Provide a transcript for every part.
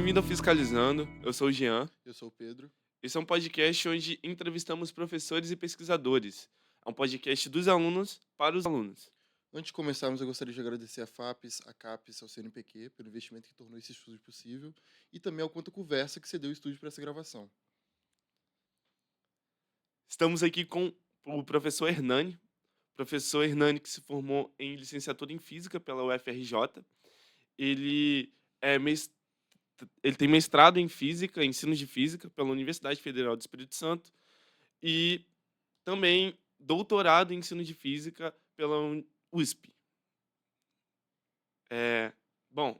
Bem-vindo ao Fiscalizando. Eu sou o Jean. Eu sou o Pedro. Esse é um podcast onde entrevistamos professores e pesquisadores. É um podcast dos alunos para os alunos. Antes de começarmos, eu gostaria de agradecer a FAPES, a CAPES, ao CNPq pelo investimento que tornou esse estúdio possível e também ao Quanto Conversa que cedeu o estúdio para essa gravação. Estamos aqui com o professor Hernani. Professor Hernani que se formou em licenciatura em Física pela UFRJ. Ele, é mes- ele tem mestrado em Física, Ensino de Física, pela Universidade Federal do Espírito Santo. E também doutorado em Ensino de Física pela USP. É, bom,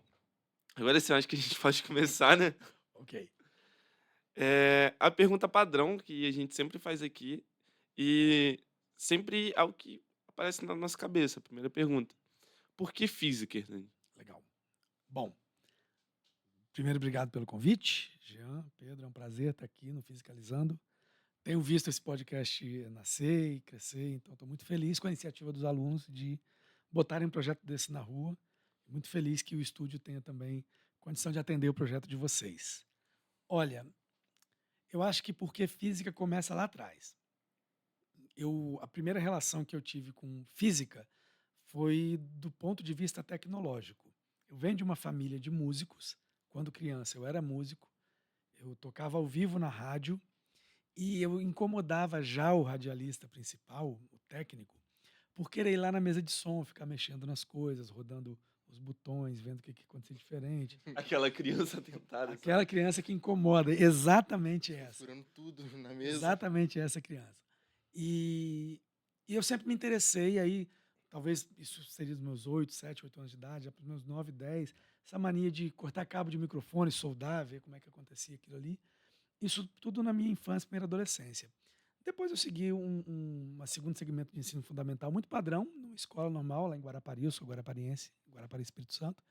agora sim, acho que a gente pode começar, né? Ok. A pergunta padrão que a gente sempre faz aqui e sempre algo que aparece na nossa cabeça. A primeira pergunta: por que física, Hernani? Legal. Bom, primeiro, obrigado pelo convite, Jean, Pedro, é um prazer estar aqui no Fiscalizando. Tenho visto esse podcast nascer e crescer, então estou muito feliz com a iniciativa dos alunos de botarem um projeto desse na rua. Muito feliz que o estúdio tenha também condição de atender o projeto de vocês. Olha, eu acho que porque física começa lá atrás. A primeira relação que eu tive com física foi do ponto de vista tecnológico. Eu venho de uma família de músicos. Quando criança, eu era músico. Eu tocava ao vivo na rádio e eu incomodava já o radialista principal, o técnico, por querer ir lá na mesa de som, ficar mexendo nas coisas, rodando os botões, vendo o que acontecia diferente. Aquela criança tentada. Aquela criança que incomoda, exatamente essa. Furando tudo na mesa. Exatamente essa criança. E, e eu sempre me interessei, aí talvez isso seria dos meus 8, 7, 8 anos de idade, já para os meus 9, 10, essa mania de cortar cabo de microfone, soldar, ver como é que acontecia aquilo ali. Isso tudo na minha infância, primeira adolescência. Depois eu segui uma segundo segmento de ensino fundamental muito padrão, numa escola normal, lá em Guarapari, eu sou guarapariense, Guarapari, Espírito Santo.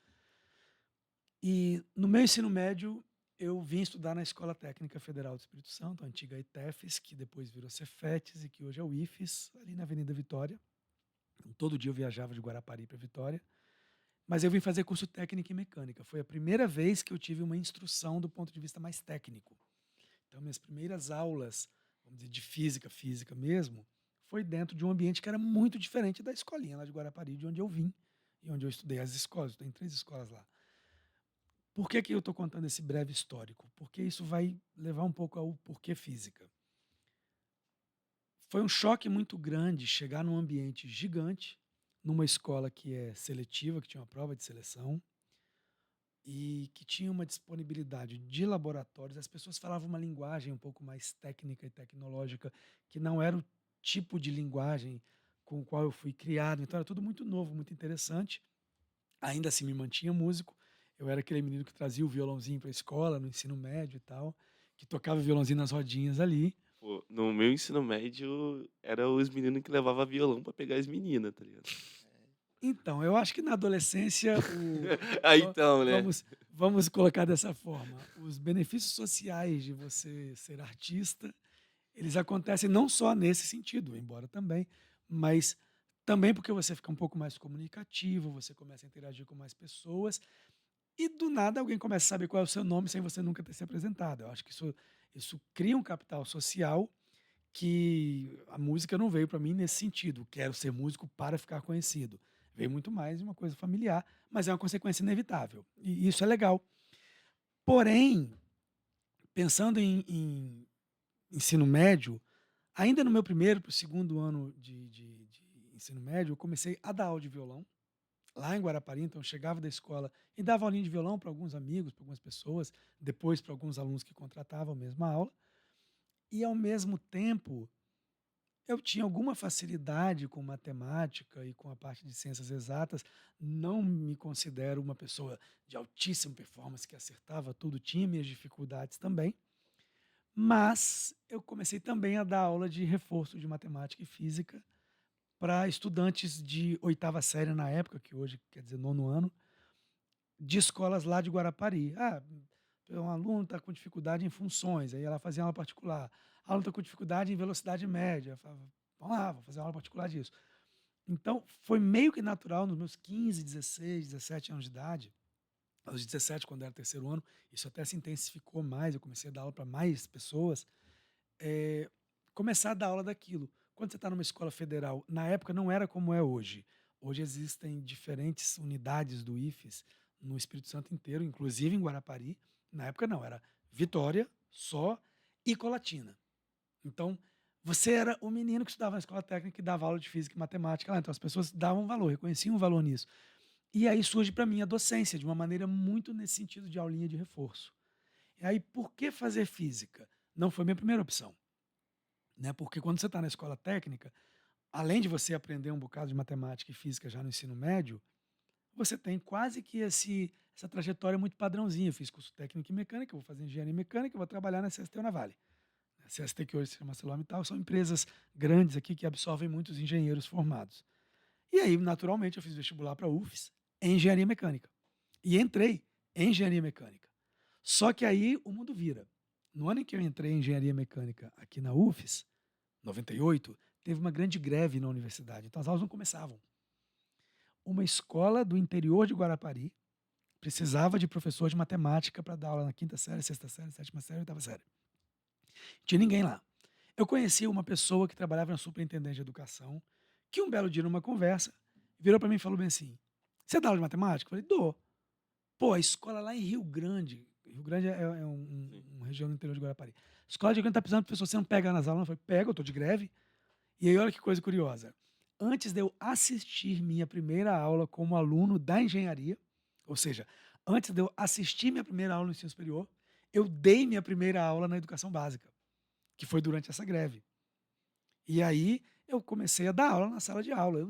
E no meu ensino médio, eu vim estudar na Escola Técnica Federal do Espírito Santo, a antiga ITEFES, que depois virou Cefetes e que hoje é o IFES, ali na Avenida Vitória. Então, todo dia eu viajava de Guarapari para Vitória. Mas eu vim fazer curso técnico em mecânica. Foi a primeira vez que eu tive uma instrução do ponto de vista mais técnico. Então, minhas primeiras aulas, vamos dizer, de física, física mesmo, foi dentro de um ambiente que era muito diferente da escolinha lá de Guarapari, de onde eu vim e onde eu estudei as escolas. Eu tenho 3 escolas lá. Por que eu estou contando esse breve histórico? Porque isso vai levar um pouco ao porquê física. Foi um choque muito grande chegar num ambiente gigante, numa escola que é seletiva, que tinha uma prova de seleção e que tinha uma disponibilidade de laboratórios. As pessoas falavam uma linguagem um pouco mais técnica e tecnológica, que não era o tipo de linguagem com o qual eu fui criado. Então era tudo muito novo, muito interessante. Ainda assim me mantinha músico. Eu era aquele menino que trazia o violãozinho para a escola, no ensino médio e tal, que tocava violãozinho nas rodinhas ali. Pô, no meu ensino médio, era os meninos que levavam violão pra pegar as meninas, tá ligado? Então, eu acho que na adolescência, va- Então, né? vamos colocar dessa forma, os benefícios sociais de você ser artista, eles acontecem não só nesse sentido, embora também, mas também porque você fica um pouco mais comunicativo, você começa a interagir com mais pessoas. E do nada alguém começa a saber qual é o seu nome sem você nunca ter se apresentado. Eu acho que isso cria um capital social que a música não veio para mim nesse sentido. Quero ser músico para ficar conhecido. Veio muito mais de uma coisa familiar, mas é uma consequência inevitável. E isso é legal. Porém, pensando em ensino médio, ainda no meu primeiro para o segundo ano de ensino médio, eu comecei a dar aula de violão lá em Guarapari, então eu chegava da escola e dava aulinha de violão para alguns amigos, para algumas pessoas, depois para alguns alunos que contratavam a mesma aula. E, ao mesmo tempo, eu tinha alguma facilidade com matemática e com a parte de ciências exatas. Não me considero uma pessoa de altíssima performance que acertava tudo, tinha minhas dificuldades também. Mas eu comecei também a dar aula de reforço de matemática e física para estudantes de 8ª série na época, que hoje quer dizer 9º ano, de escolas lá de Guarapari. Um aluno está com dificuldade em funções, aí ela fazia aula particular. Aluno está com dificuldade em velocidade média. Eu falava, vamos lá, vou fazer aula particular disso. Então, foi meio que natural nos meus 15, 16, 17 anos de idade, aos 17, quando era terceiro ano, isso até se intensificou mais, eu comecei a dar aula para mais pessoas, eh, começar a dar aula daquilo. Quando você está numa escola federal, na época não era como é hoje. Hoje existem diferentes unidades do IFES no Espírito Santo inteiro, inclusive em Guarapari. Na época não, era Vitória só e Colatina. Então, você era o menino que estudava na escola técnica e dava aula de física e matemática lá. Então, as pessoas davam valor, reconheciam o valor nisso. E aí surge para mim a docência, de uma maneira muito nesse sentido de aulinha de reforço. E aí, por que fazer física? Não foi minha primeira opção, né? Porque quando você está na escola técnica, além de você aprender um bocado de matemática e física já no ensino médio, você tem quase que essa trajetória muito padrãozinha. Eu fiz curso técnico em mecânica, vou fazer engenharia mecânica, vou trabalhar na CST ou na Vale. A CST, que hoje se chama ArcelorMittal, são empresas grandes aqui que absorvem muitos engenheiros formados. E aí, naturalmente, eu fiz vestibular para a UFES em engenharia mecânica. E entrei em engenharia mecânica. Só que aí o mundo vira. No ano em que eu entrei em engenharia mecânica aqui na UFES, 98, teve uma grande greve na universidade. Então as aulas não começavam. Uma escola do interior de Guarapari precisava de professor de matemática para dar aula na quinta série, sexta série, sétima série, oitava série. Tinha ninguém lá. Eu conhecia uma pessoa que trabalhava na superintendência de educação, que um belo dia, numa conversa, virou para mim e falou bem assim: "Você dá aula de matemática?" Eu falei: "Dou." Pô, a escola lá em Rio Grande Sim. uma região do interior de Guarapari. A escola de Rio Grande está precisando de pessoa, você não pega nas aulas? Eu falei: "Pega, eu estou de greve." E aí, olha que coisa curiosa. Antes de eu assistir minha primeira aula como aluno da engenharia, ou seja, antes de eu assistir minha primeira aula no ensino superior, eu dei minha primeira aula na educação básica, que foi durante essa greve. E aí eu comecei a dar aula na sala de aula.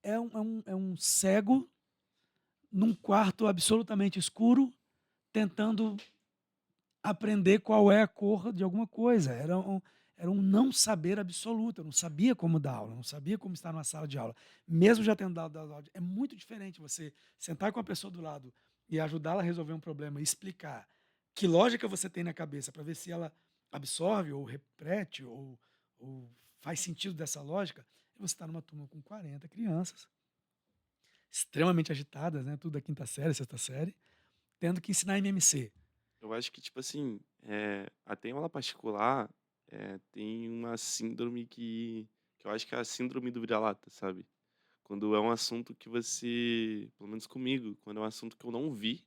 É um cego num quarto absolutamente escuro, tentando aprender qual é a cor de alguma coisa. Era um não saber absoluto. Eu não sabia como dar aula, não sabia como estar numa sala de aula. Mesmo já tendo dado aula, é muito diferente você sentar com a pessoa do lado e ajudá-la a resolver um problema e explicar que lógica você tem na cabeça para ver se ela absorve ou repete ou faz sentido dessa lógica. E você está numa turma com 40 crianças, extremamente agitadas, né? Tudo da quinta série, sexta série, tendo que ensinar MMC. Eu acho que, tipo assim, até em aula particular, tem uma síndrome que eu acho que é a síndrome do vira-lata, sabe? Quando é um assunto que você, pelo menos comigo, quando é um assunto que eu não vi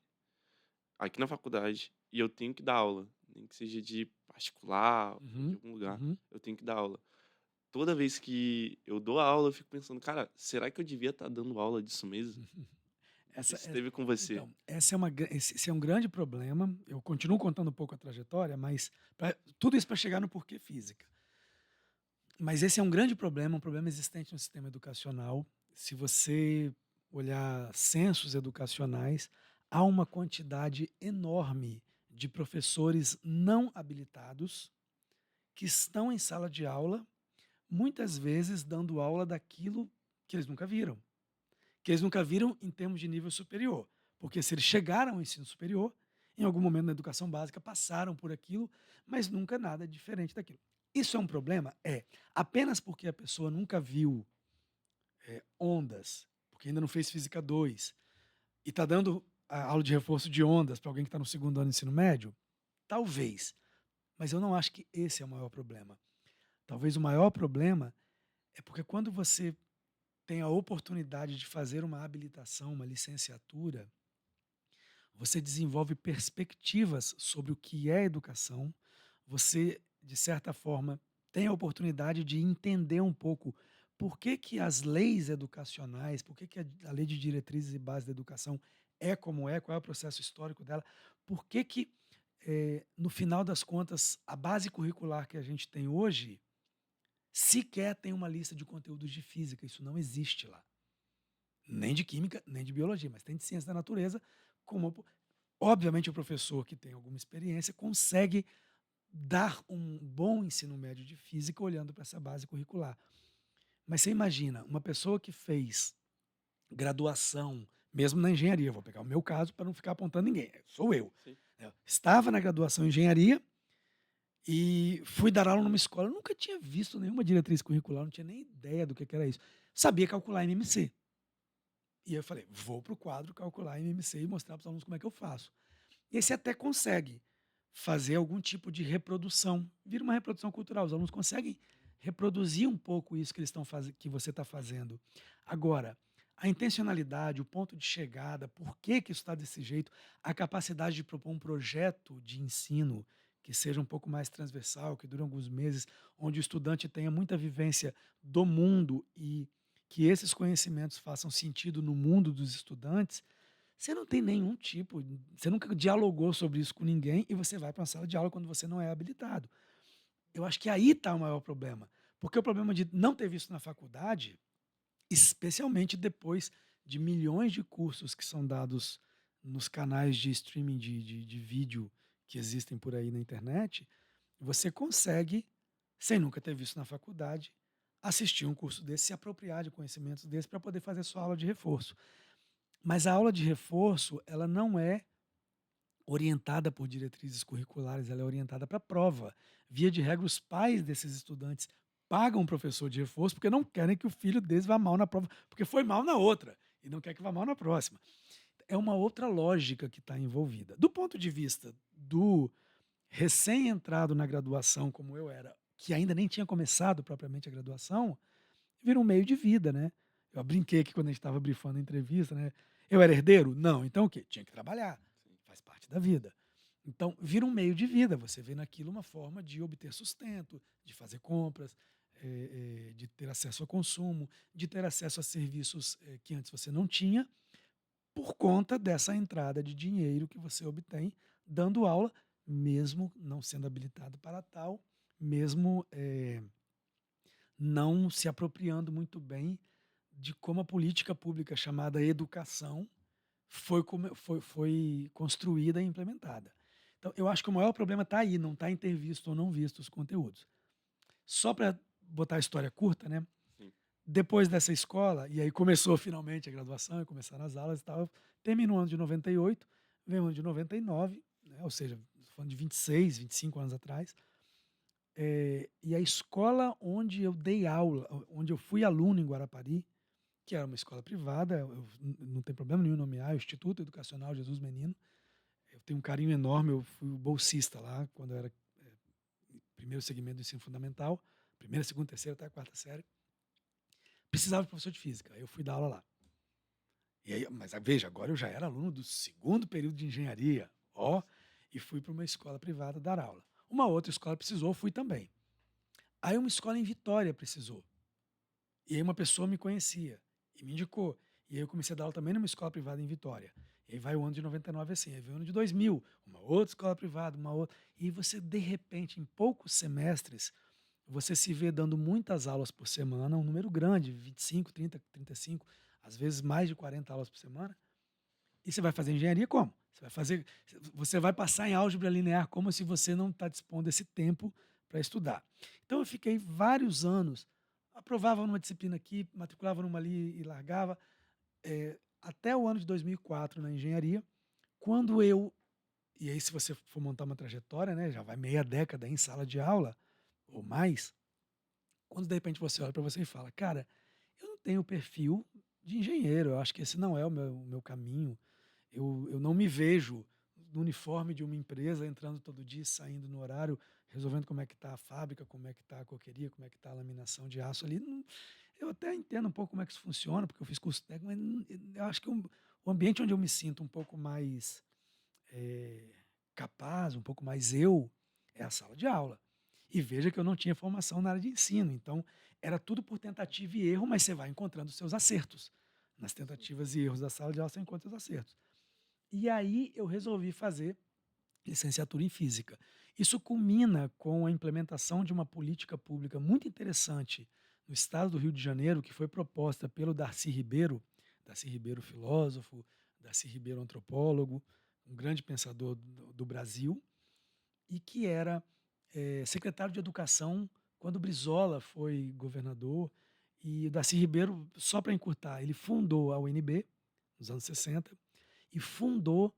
aqui na faculdade e eu tenho que dar aula, nem que seja de particular ou de Uhum, algum lugar, uhum. eu tenho que dar aula. Toda vez que eu dou aula, eu fico pensando, cara, será que eu devia estar dando aula disso mesmo? Não sei Essa, se é- teve com você. então, esse é um grande problema. Eu continuo contando um pouco a trajetória, mas tudo isso para chegar no porquê física. Mas esse é um grande problema, um problema existente no sistema educacional. Se você olhar censos educacionais, há uma quantidade enorme de professores não habilitados que estão em sala de aula, muitas vezes dando aula daquilo que eles nunca viram. Que eles nunca viram em termos de nível superior. Porque se eles chegaram ao ensino superior, em algum momento na educação básica passaram por aquilo, mas nunca nada diferente daquilo. Isso é um problema? É. Apenas porque a pessoa nunca viu ondas, porque ainda não fez física 2, e está dando a aula de reforço de ondas para alguém que está no segundo ano do ensino médio? Talvez. Mas eu não acho que esse é o maior problema. Talvez o maior problema é porque quando você tem a oportunidade de fazer uma habilitação, uma licenciatura, você desenvolve perspectivas sobre o que é educação, você, de certa forma, tem a oportunidade de entender um pouco por que, que as leis educacionais, por que, que a lei de diretrizes e bases da educação é como é, qual é o processo histórico dela, por que, que no final das contas, a base curricular que a gente tem hoje sequer tem uma lista de conteúdos de física, isso não existe lá. Nem de química, nem de biologia, mas tem de ciência da natureza, como obviamente o professor que tem alguma experiência consegue dar um bom ensino médio de física olhando para essa base curricular. Mas você imagina, uma pessoa que fez graduação, mesmo na engenharia, vou pegar o meu caso para não ficar apontando ninguém, sou eu. Sim. Estava na graduação em engenharia e fui dar aula numa escola, eu nunca tinha visto nenhuma diretriz curricular, não tinha nem ideia do que era isso. Sabia calcular MMC. E aí eu falei, vou para o quadro calcular MMC e mostrar para os alunos como é que eu faço. E aí você até consegue fazer algum tipo de reprodução. Vira uma reprodução cultural. Os alunos conseguem reproduzir um pouco isso que eles estão fazendo, que você está fazendo. Agora, a intencionalidade, o ponto de chegada, por que que isso está desse jeito, a capacidade de propor um projeto de ensino que seja um pouco mais transversal, que dure alguns meses, onde o estudante tenha muita vivência do mundo e que esses conhecimentos façam sentido no mundo dos estudantes, você não tem nenhum tipo, você nunca dialogou sobre isso com ninguém e você vai para uma sala de aula quando você não é habilitado. Eu acho que aí está o maior problema, porque o problema de não ter visto na faculdade, especialmente depois de milhões de cursos que são dados nos canais de streaming de vídeo que existem por aí na internet, você consegue, sem nunca ter visto na faculdade, assistir um curso desse, se apropriar de conhecimentos desse para poder fazer sua aula de reforço. Mas a aula de reforço, ela não é orientada por diretrizes curriculares, ela é orientada para a prova. Via de regra, os pais desses estudantes pagam um professor de reforço porque não querem que o filho deles vá mal na prova, porque foi mal na outra e não quer que vá mal na próxima. É uma outra lógica que está envolvida. Do ponto de vista do recém-entrado na graduação, como eu era, que ainda nem tinha começado propriamente a graduação, vira um meio de vida, né? Eu brinquei que quando a gente estava brifando a entrevista, né? Eu era herdeiro? Não. Então o quê? Tinha que trabalhar. Faz parte da vida. Então, vira um meio de vida. Você vê naquilo uma forma de obter sustento, de fazer compras, de ter acesso ao consumo, de ter acesso a serviços que antes você não tinha, por conta dessa entrada de dinheiro que você obtém dando aula, mesmo não sendo habilitado para tal, mesmo não se apropriando muito bem de como a política pública chamada educação foi construída e implementada. Então, eu acho que o maior problema está aí, não está em ter visto ou não visto os conteúdos. Só para botar a história curta, né? Sim. Depois dessa escola, e aí começou finalmente a graduação, e começaram as aulas e tal, terminou o ano de 98, veio o ano de 99, né? Ou seja, falando de 26, 25 anos atrás, e a escola onde eu dei aula, onde eu fui aluno em Guarapari, que era uma escola privada, não tem problema nenhum nomear, o Instituto Educacional Jesus Menino. Eu tenho um carinho enorme, eu fui bolsista lá, quando eu era primeiro segmento do ensino fundamental, primeira, segunda, terceira até a quarta série. Precisava de professor de física, eu fui dar aula lá. E aí, mas veja, agora eu já era aluno do segundo período de engenharia, e fui para uma escola privada dar aula. Uma outra escola precisou, fui também. Aí uma escola em Vitória precisou. E aí uma pessoa me conhecia e me indicou. E aí eu comecei a dar aula também numa escola privada em Vitória. E aí vai o ano de 99 assim, aí vem o ano de 2000, uma outra escola privada, uma outra. E você, de repente, em poucos semestres, você se vê dando muitas aulas por semana, um número grande, 25, 30, 35, às vezes mais de 40 aulas por semana. E você vai fazer engenharia como? Você vai passar em álgebra linear como se você não está dispondo desse tempo para estudar. Então eu fiquei vários anos, aprovava numa disciplina aqui, matriculava numa ali e largava, até o ano de 2004 na engenharia, quando e aí se você for montar uma trajetória, né, já vai meia década em sala de aula, ou mais, quando de repente você olha para você e fala, cara, eu não tenho perfil de engenheiro, eu acho que esse não é o meu caminho, eu não me vejo no uniforme de uma empresa, entrando todo dia e saindo no horário, resolvendo como é que está a fábrica, como é que está a coqueria, como é que está a laminação de aço ali. Eu até entendo um pouco como é que isso funciona, porque eu fiz curso técnico, mas eu acho que o ambiente onde eu me sinto um pouco mais capaz, um pouco mais é a sala de aula. E veja que eu não tinha formação na área de ensino, então era tudo por tentativa e erro, mas você vai encontrando os seus acertos. Nas tentativas e erros da sala de aula você encontra os acertos. E aí eu resolvi fazer licenciatura em física. Isso culmina com a implementação de uma política pública muito interessante no estado do Rio de Janeiro, que foi proposta pelo Darcy Ribeiro filósofo, Darcy Ribeiro antropólogo, um grande pensador do Brasil, e que era secretário de Educação quando Brizola foi governador. E o Darcy Ribeiro, só para encurtar, ele fundou a UNB nos anos 60 e fundou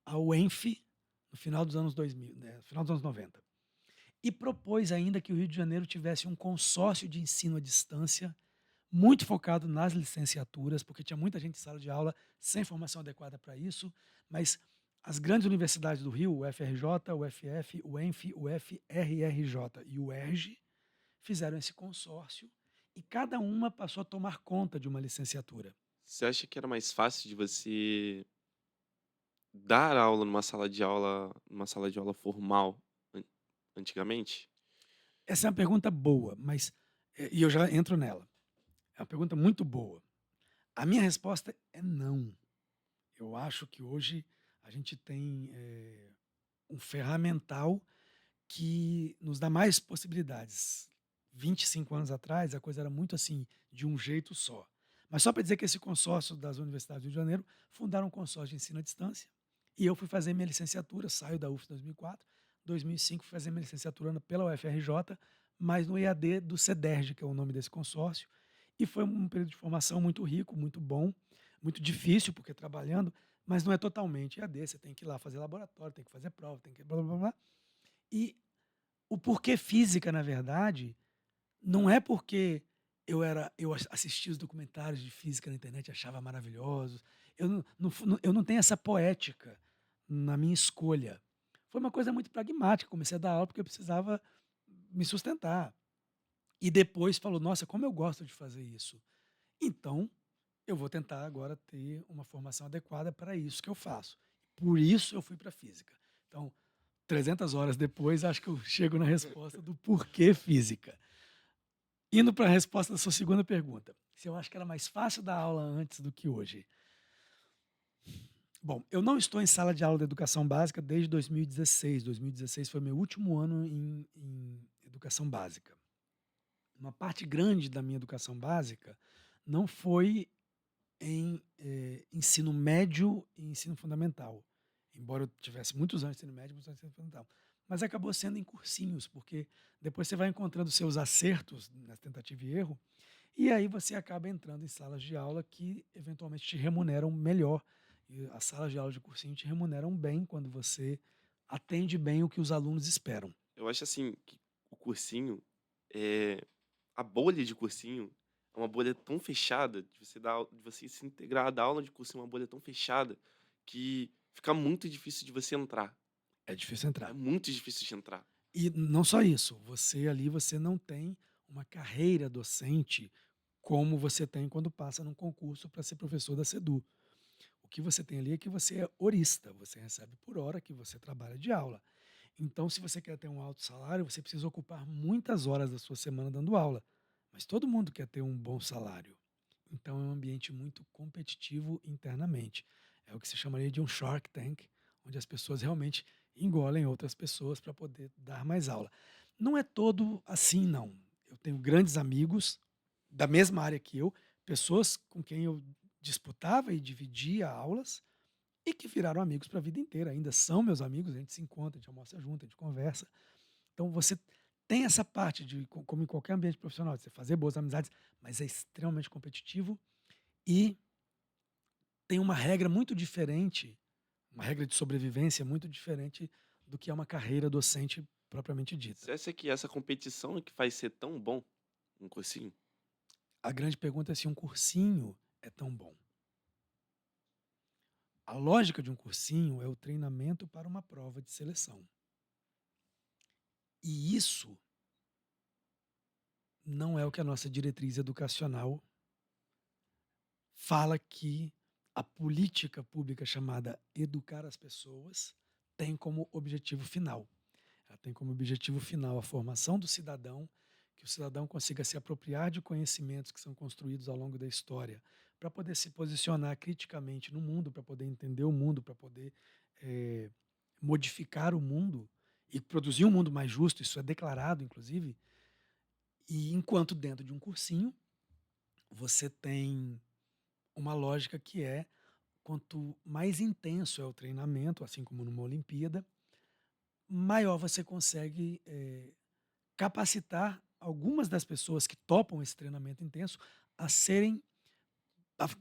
a UENF no final dos anos 2000, né, no final dos anos 90. E propôs ainda que o Rio de Janeiro tivesse um consórcio de ensino à distância muito focado nas licenciaturas, porque tinha muita gente em sala de aula sem formação adequada para isso, mas as grandes universidades do Rio, o FRJ, o FF, o ENF, o FRRJ e o ERJ, fizeram esse consórcio e cada uma passou a tomar conta de uma licenciatura. Você acha que era mais fácil de você dar aula numa sala de aula formal an antigamente? Essa é uma pergunta boa, mas e eu já entro nela. É uma pergunta muito boa. A minha resposta é não. Eu acho que hoje a gente tem um ferramental que nos dá mais possibilidades. 25 anos atrás, a coisa era muito assim, de um jeito só. Mas só para dizer que esse consórcio das universidades do Rio de Janeiro fundaram um consórcio de ensino à distância. E eu fui fazer minha licenciatura, saio da UF em 2004, 2005 fui fazer minha licenciatura pela UFRJ, mas no EAD do CEDERJ, que é o nome desse consórcio. E foi um período de formação muito rico, muito bom, muito difícil, porque trabalhando, mas não é totalmente EAD, você tem que ir lá fazer laboratório, tem que fazer prova, tem que blá blá blá. E o porquê física, na verdade, não é porque eu assistia os documentários de física na internet e achava maravilhosos. Eu não tenho essa poética na minha escolha. Foi uma coisa muito pragmática. Comecei a dar aula porque eu precisava me sustentar. E depois falou: nossa, como eu gosto de fazer isso. Então, eu vou tentar agora ter uma formação adequada para isso que eu faço. Por isso eu fui para física. Então, 300 horas depois, acho que eu chego na resposta do porquê física. Indo para a resposta da sua segunda pergunta, se eu acho que era mais fácil dar aula antes do que hoje. Bom, eu não estou em sala de aula de educação básica desde 2016. 2016 foi meu último ano em educação básica. Uma parte grande da minha educação básica não foi em ensino médio e ensino fundamental, embora eu tivesse muitos anos de ensino médio e muitos anos de ensino fundamental. Mas acabou sendo em cursinhos, porque depois você vai encontrando seus acertos na tentativa e erro, e aí você acaba entrando em salas de aula que eventualmente te remuneram melhor. E as salas de aula de cursinho te remuneram bem quando você atende bem o que os alunos esperam. Eu acho, assim, que o cursinho, eh, a bolha de cursinho é uma bolha tão fechada, de você se integrar da aula de cursinho é uma bolha tão fechada, que fica muito difícil de você entrar. É difícil É entrar. muito difícil de entrar. E não só isso, você não tem uma carreira docente como você tem quando passa num concurso para ser professor da SEDU. O que você tem ali é que você é horista, você recebe por hora que você trabalha de aula. Então, se você quer ter um alto salário, você precisa ocupar muitas horas da sua semana dando aula. Mas todo mundo quer ter um bom salário. Então, é um ambiente muito competitivo internamente. É o que se chamaria de um Shark Tank, onde as pessoas realmente engolem outras pessoas para poder dar mais aula. Não é todo assim, não. Eu tenho grandes amigos da mesma área que eu, pessoas com quem eu disputava e dividia aulas e que viraram amigos para a vida inteira. Ainda são meus amigos, a gente se encontra, a gente almoça junto, a gente conversa. Então você tem essa parte de, como em qualquer ambiente profissional, de você fazer boas amizades, mas é extremamente competitivo e tem uma regra muito diferente, uma regra de sobrevivência muito diferente do que é uma carreira docente propriamente dita. Você acha que essa competição é que faz ser tão bom um cursinho? A grande pergunta é se um cursinho é tão bom. A lógica de um cursinho é o treinamento para uma prova de seleção. E isso não é o que a nossa diretriz educacional fala que a política pública chamada educar as pessoas tem como objetivo final. Ela tem como objetivo final a formação do cidadão, que o cidadão consiga se apropriar de conhecimentos que são construídos ao longo da história, para poder se posicionar criticamente no mundo, para poder entender o mundo, para poder modificar o mundo e produzir um mundo mais justo, isso é declarado, inclusive. E enquanto dentro de um cursinho, você tem uma lógica que é quanto mais intenso é o treinamento, assim como numa Olimpíada, maior você consegue capacitar algumas das pessoas que topam esse treinamento intenso a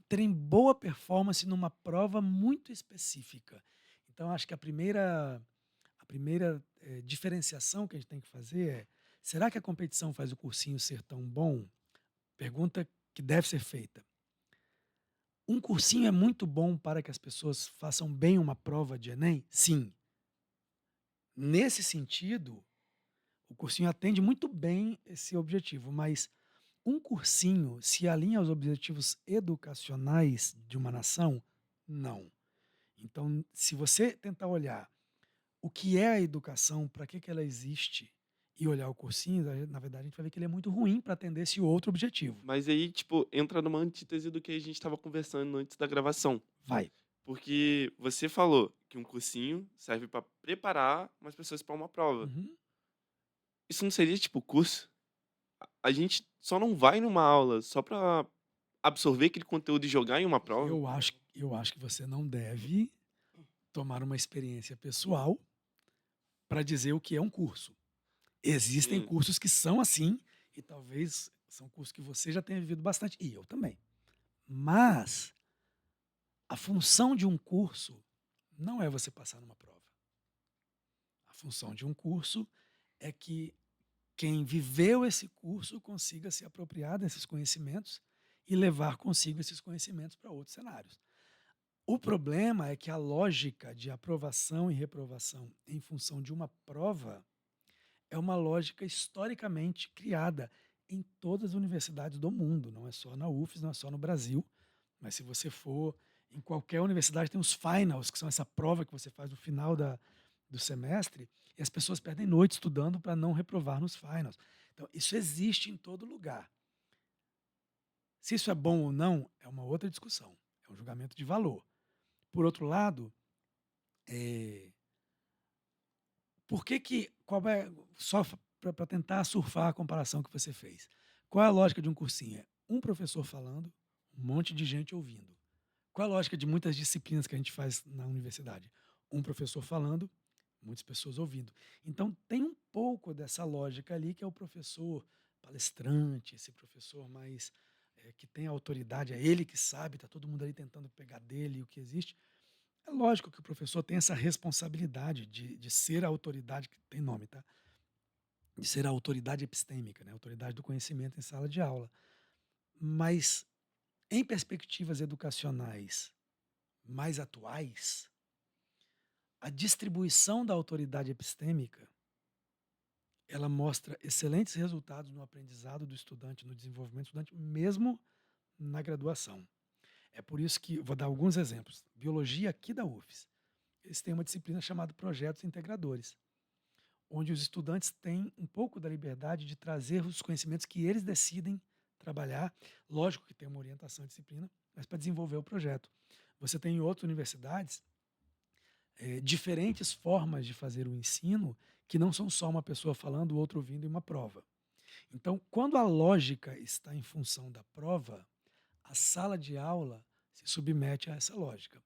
terem boa performance numa prova muito específica. Então, acho que a primeira diferenciação que a gente tem que fazer é: será que a competição faz o cursinho ser tão bom? Pergunta que deve ser feita. Um cursinho é muito bom para que as pessoas façam bem uma prova de Enem? Sim. Nesse sentido, o cursinho atende muito bem esse objetivo, mas um cursinho se alinha aos objetivos educacionais de uma nação? Não. Então, se você tentar olhar o que é a educação, para que ela existe, e olhar o cursinho, na verdade, a gente vai ver que ele é muito ruim para atender esse outro objetivo. Mas aí, tipo, entra numa antítese do que a gente estava conversando antes da gravação. Vai. Porque você falou que um cursinho serve para preparar umas pessoas para uma prova. Uhum. Isso não seria tipo curso? A gente só não vai numa aula só para absorver aquele conteúdo e jogar em uma prova? Eu acho que você não deve tomar uma experiência pessoal para dizer o que é um curso. Existem Sim. cursos que são assim, e talvez são cursos que você já tenha vivido bastante, e eu também. Mas a função de um curso não é você passar numa prova. A função de um curso é que quem viveu esse curso consiga se apropriar desses conhecimentos e levar consigo esses conhecimentos para outros cenários. O problema é que a lógica de aprovação e reprovação em função de uma prova é uma lógica historicamente criada em todas as universidades do mundo, não é só na UFES, não é só no Brasil, mas se você for em qualquer universidade tem os finals, que são essa prova que você faz no final do semestre, e as pessoas perdem noite estudando para não reprovar nos finals. Então, isso existe em todo lugar. Se isso é bom ou não, é uma outra discussão, é um julgamento de valor. Por outro lado, por que que qual é só para tentar surfar a comparação que você fez. Qual é a lógica de um cursinho? É um professor falando, um monte de gente ouvindo. Qual é a lógica de muitas disciplinas que a gente faz na universidade? Um professor falando, muitas pessoas ouvindo. Então tem um pouco dessa lógica ali que é o professor palestrante, esse professor mais que tem autoridade, é ele que sabe, está todo mundo ali tentando pegar dele o que existe. É lógico que o professor tem essa responsabilidade de ser a autoridade, que tem nome, tá? De ser a autoridade epistêmica, né? A autoridade do conhecimento em sala de aula. Mas, em perspectivas educacionais mais atuais, a distribuição da autoridade epistêmica ela mostra excelentes resultados no aprendizado do estudante, no desenvolvimento do estudante, mesmo na graduação. É por isso que, vou dar alguns exemplos. Biologia aqui da UFES, eles têm uma disciplina chamada Projetos Integradores, onde os estudantes têm um pouco da liberdade de trazer os conhecimentos que eles decidem trabalhar. Lógico que tem uma orientação à disciplina, mas para desenvolver o projeto. Você tem em outras universidades diferentes formas de fazer o ensino que não são só uma pessoa falando, o outro ouvindo em uma prova. Então, quando a lógica está em função da prova, a sala de aula se submete a essa lógica.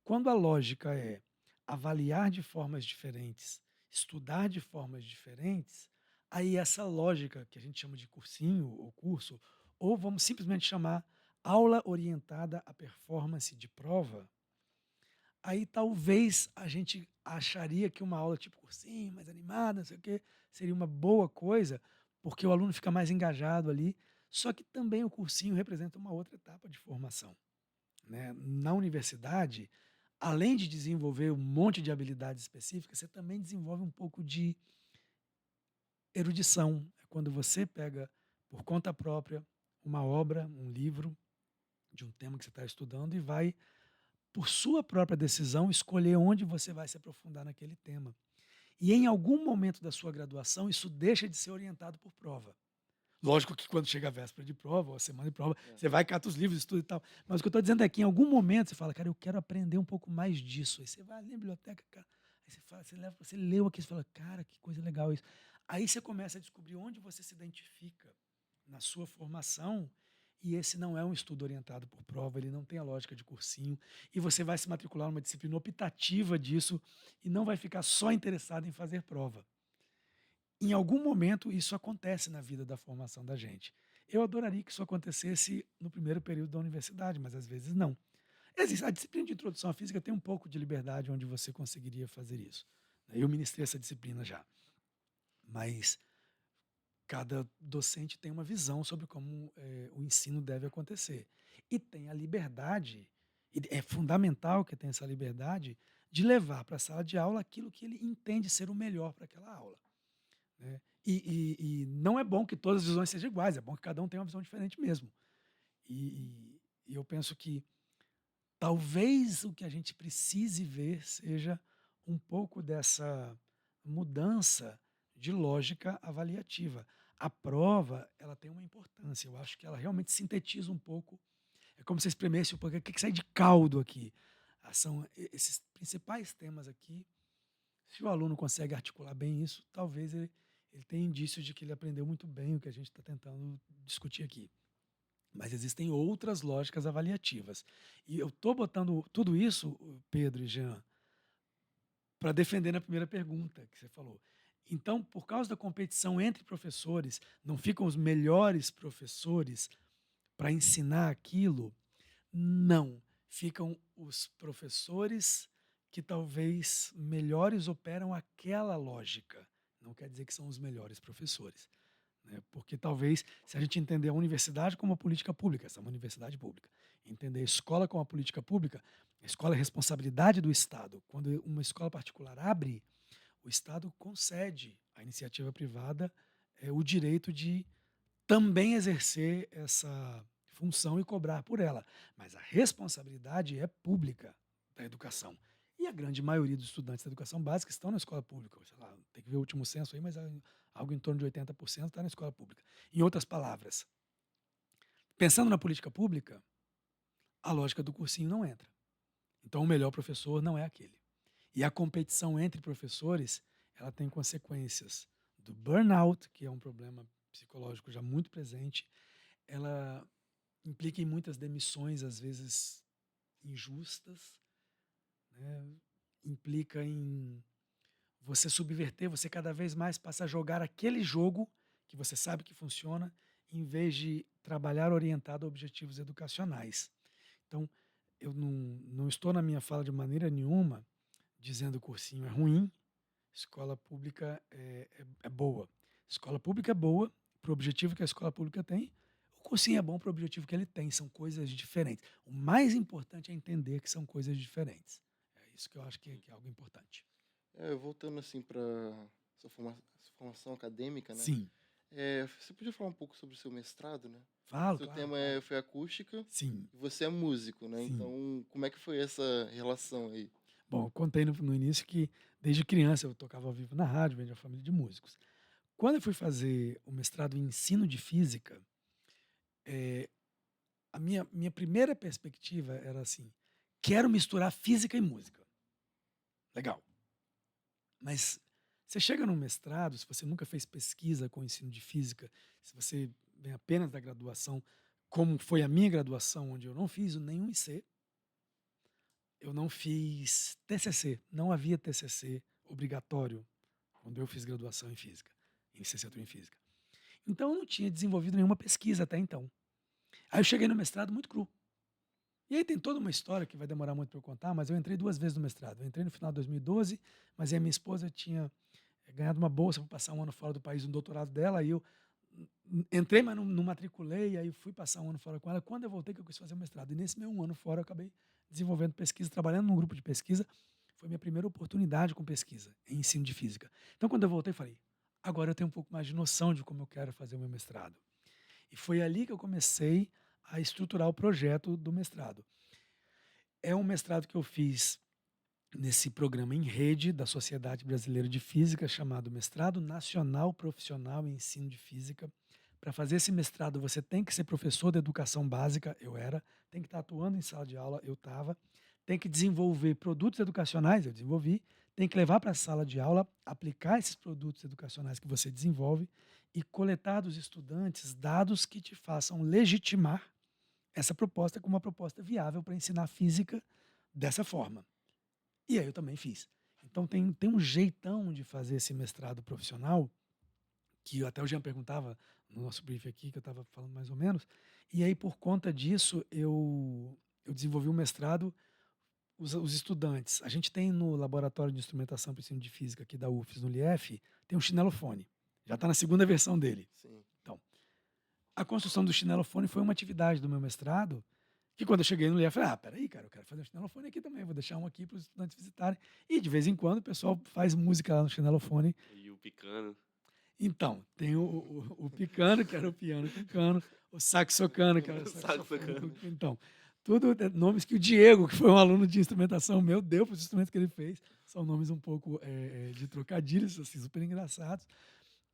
Quando a lógica é avaliar de formas diferentes, estudar de formas diferentes, aí essa lógica que a gente chama de cursinho ou curso, ou vamos simplesmente chamar aula orientada à performance de prova, aí talvez a gente acharia que uma aula tipo cursinho, mais animada, não sei o quê, seria uma boa coisa, porque o aluno fica mais engajado ali. Só que também o cursinho representa uma outra etapa de formação, né? Na universidade, além de desenvolver um monte de habilidades específicas, você também desenvolve um pouco de erudição. É quando você pega por conta própria uma obra, um livro de um tema que você está estudando e vai por sua própria decisão, escolher onde você vai se aprofundar naquele tema. E em algum momento da sua graduação, isso deixa de ser orientado por prova. Lógico que quando chega a véspera de prova, ou a semana de prova, você vai, cata os livros, estuda e tal. Mas o que eu estou dizendo é que em algum momento você fala, cara, eu quero aprender um pouco mais disso. Aí você vai na biblioteca, cara, aí você fala, você leu aqui, você fala, cara, que coisa legal isso. Aí você começa a descobrir onde você se identifica na sua formação. E esse não é um estudo orientado por prova, ele não tem a lógica de cursinho, e você vai se matricular numa disciplina optativa disso e não vai ficar só interessado em fazer prova. Em algum momento isso acontece na vida da formação da gente. Eu adoraria que isso acontecesse no primeiro período da universidade, mas às vezes não. Existe, a disciplina de introdução à física tem um pouco de liberdade onde você conseguiria fazer isso. Eu ministrei essa disciplina já. Mas cada docente tem uma visão sobre como o ensino deve acontecer. E tem a liberdade, e é fundamental que tenha essa liberdade de levar para a sala de aula aquilo que ele entende ser o melhor para aquela aula, né? E não é bom que todas as visões sejam iguais, é bom que cada um tenha uma visão diferente mesmo. E eu penso que talvez o que a gente precise ver seja um pouco dessa mudança de lógica avaliativa. A prova, ela tem uma importância, eu acho que ela realmente sintetiza um pouco, é como se espremesse um pouco, o que que sai de caldo aqui? São esses principais temas aqui, se o aluno consegue articular bem isso, talvez ele tenha indícios de que ele aprendeu muito bem o que a gente está tentando discutir aqui. Mas existem outras lógicas avaliativas. E eu estou botando tudo isso, Pedro e Jean, para defender na primeira pergunta que você falou. Então, por causa da competição entre professores, não ficam os melhores professores para ensinar aquilo? Não. Ficam os professores que talvez melhores operam aquela lógica. Não quer dizer que são os melhores professores, né? Porque talvez, se a gente entender a universidade como uma política pública, essa é uma universidade pública, entender a escola como uma política pública, a escola é responsabilidade do Estado. Quando uma escola particular abre, o Estado concede à iniciativa privada o direito de também exercer essa função e cobrar por ela. Mas a responsabilidade é pública da educação. E a grande maioria dos estudantes da educação básica estão na escola pública. Sei lá, tem que ver o último censo aí, mas algo em torno de 80% está na escola pública. Em outras palavras, pensando na política pública, a lógica do cursinho não entra. Então, o melhor professor não é aquele. E a competição entre professores, ela tem consequências do burnout, que é um problema psicológico já muito presente. Ela implica em muitas demissões, às vezes injustas, né? Implica em você subverter, você cada vez mais passa a jogar aquele jogo que você sabe que funciona, em vez de trabalhar orientado a objetivos educacionais. Então, eu não estou na minha fala de maneira nenhuma dizendo que o cursinho é ruim, escola pública é boa. Escola pública é boa para o objetivo que a escola pública tem, o cursinho é bom para o objetivo que ele tem, são coisas diferentes. O mais importante é entender que são coisas diferentes. É isso que eu acho que é algo importante. Voltando assim para sua formação acadêmica, né? Sim, Você podia falar um pouco sobre o seu mestrado, né? falo, Seu claro, tema claro. foi acústica Sim, e você é músico, né? sim. Então, como é que foi essa relação aí? Bom, eu contei no início que desde criança eu tocava ao vivo na rádio, venho de uma família de músicos. Quando eu fui fazer o mestrado em ensino de física, eh, a minha primeira perspectiva era assim: quero misturar física e música. Legal. Mas você chega num mestrado, se você nunca fez pesquisa com ensino de física, se você vem apenas da graduação, como foi a minha graduação, onde eu não fiz nenhum IC, eu não fiz TCC, não havia TCC obrigatório quando eu fiz graduação em física, em licenciatura em física. Então eu não tinha desenvolvido nenhuma pesquisa até então. Aí eu cheguei no mestrado muito cru. E aí tem toda uma história que vai demorar muito para eu contar, mas eu entrei 2 vezes no mestrado. Eu entrei no final de 2012, mas aí a minha esposa tinha ganhado uma bolsa para passar um ano fora do país, um doutorado dela, aí eu entrei, mas não matriculei, aí fui passar um ano fora com ela. Quando eu voltei, que eu quis fazer o mestrado. E nesse meu um ano fora, eu acabei desenvolvendo pesquisa, trabalhando num grupo de pesquisa. Foi minha primeira oportunidade com pesquisa, em ensino de física. Então, quando eu voltei, falei, agora eu tenho um pouco mais de noção de como eu quero fazer o meu mestrado. E foi ali que eu comecei a estruturar o projeto do mestrado. É um mestrado que eu fiz nesse programa em rede da Sociedade Brasileira de Física, chamado Mestrado Nacional Profissional em Ensino de Física. Para fazer esse mestrado, você tem que ser professor de educação básica, eu era, tem que estar atuando em sala de aula, eu estava, tem que desenvolver produtos educacionais, eu desenvolvi, tem que levar para a sala de aula, aplicar esses produtos educacionais que você desenvolve e coletar dos estudantes dados que te façam legitimar essa proposta como uma proposta viável para ensinar física dessa forma. E aí eu também fiz. Então tem um jeitão de fazer esse mestrado profissional, que até o Jean perguntava no nosso brief aqui, que eu estava falando mais ou menos, e aí por conta disso eu desenvolvi um mestrado, os estudantes, a gente tem no Laboratório de Instrumentação para o Ensino de Física aqui da UFES, no LIEF, tem um chinelofone. Já está na segunda versão dele. Sim. Então, a construção do chinelofone foi uma atividade do meu mestrado, que quando eu cheguei no LIE, eu falei, peraí, cara, eu quero fazer um chinelofone aqui também, vou deixar um aqui para os estudantes visitarem. E de vez em quando o pessoal faz música lá no chinelofone. E o Picano. Então, tem o picano, que era o piano com cano, o saxocano, que era o saxofone Saxocano. com... Então, tudo nomes que o Diego, que foi um aluno de instrumentação meu, deu para os instrumentos que ele fez. São nomes um pouco de trocadilhos, assim, super engraçados.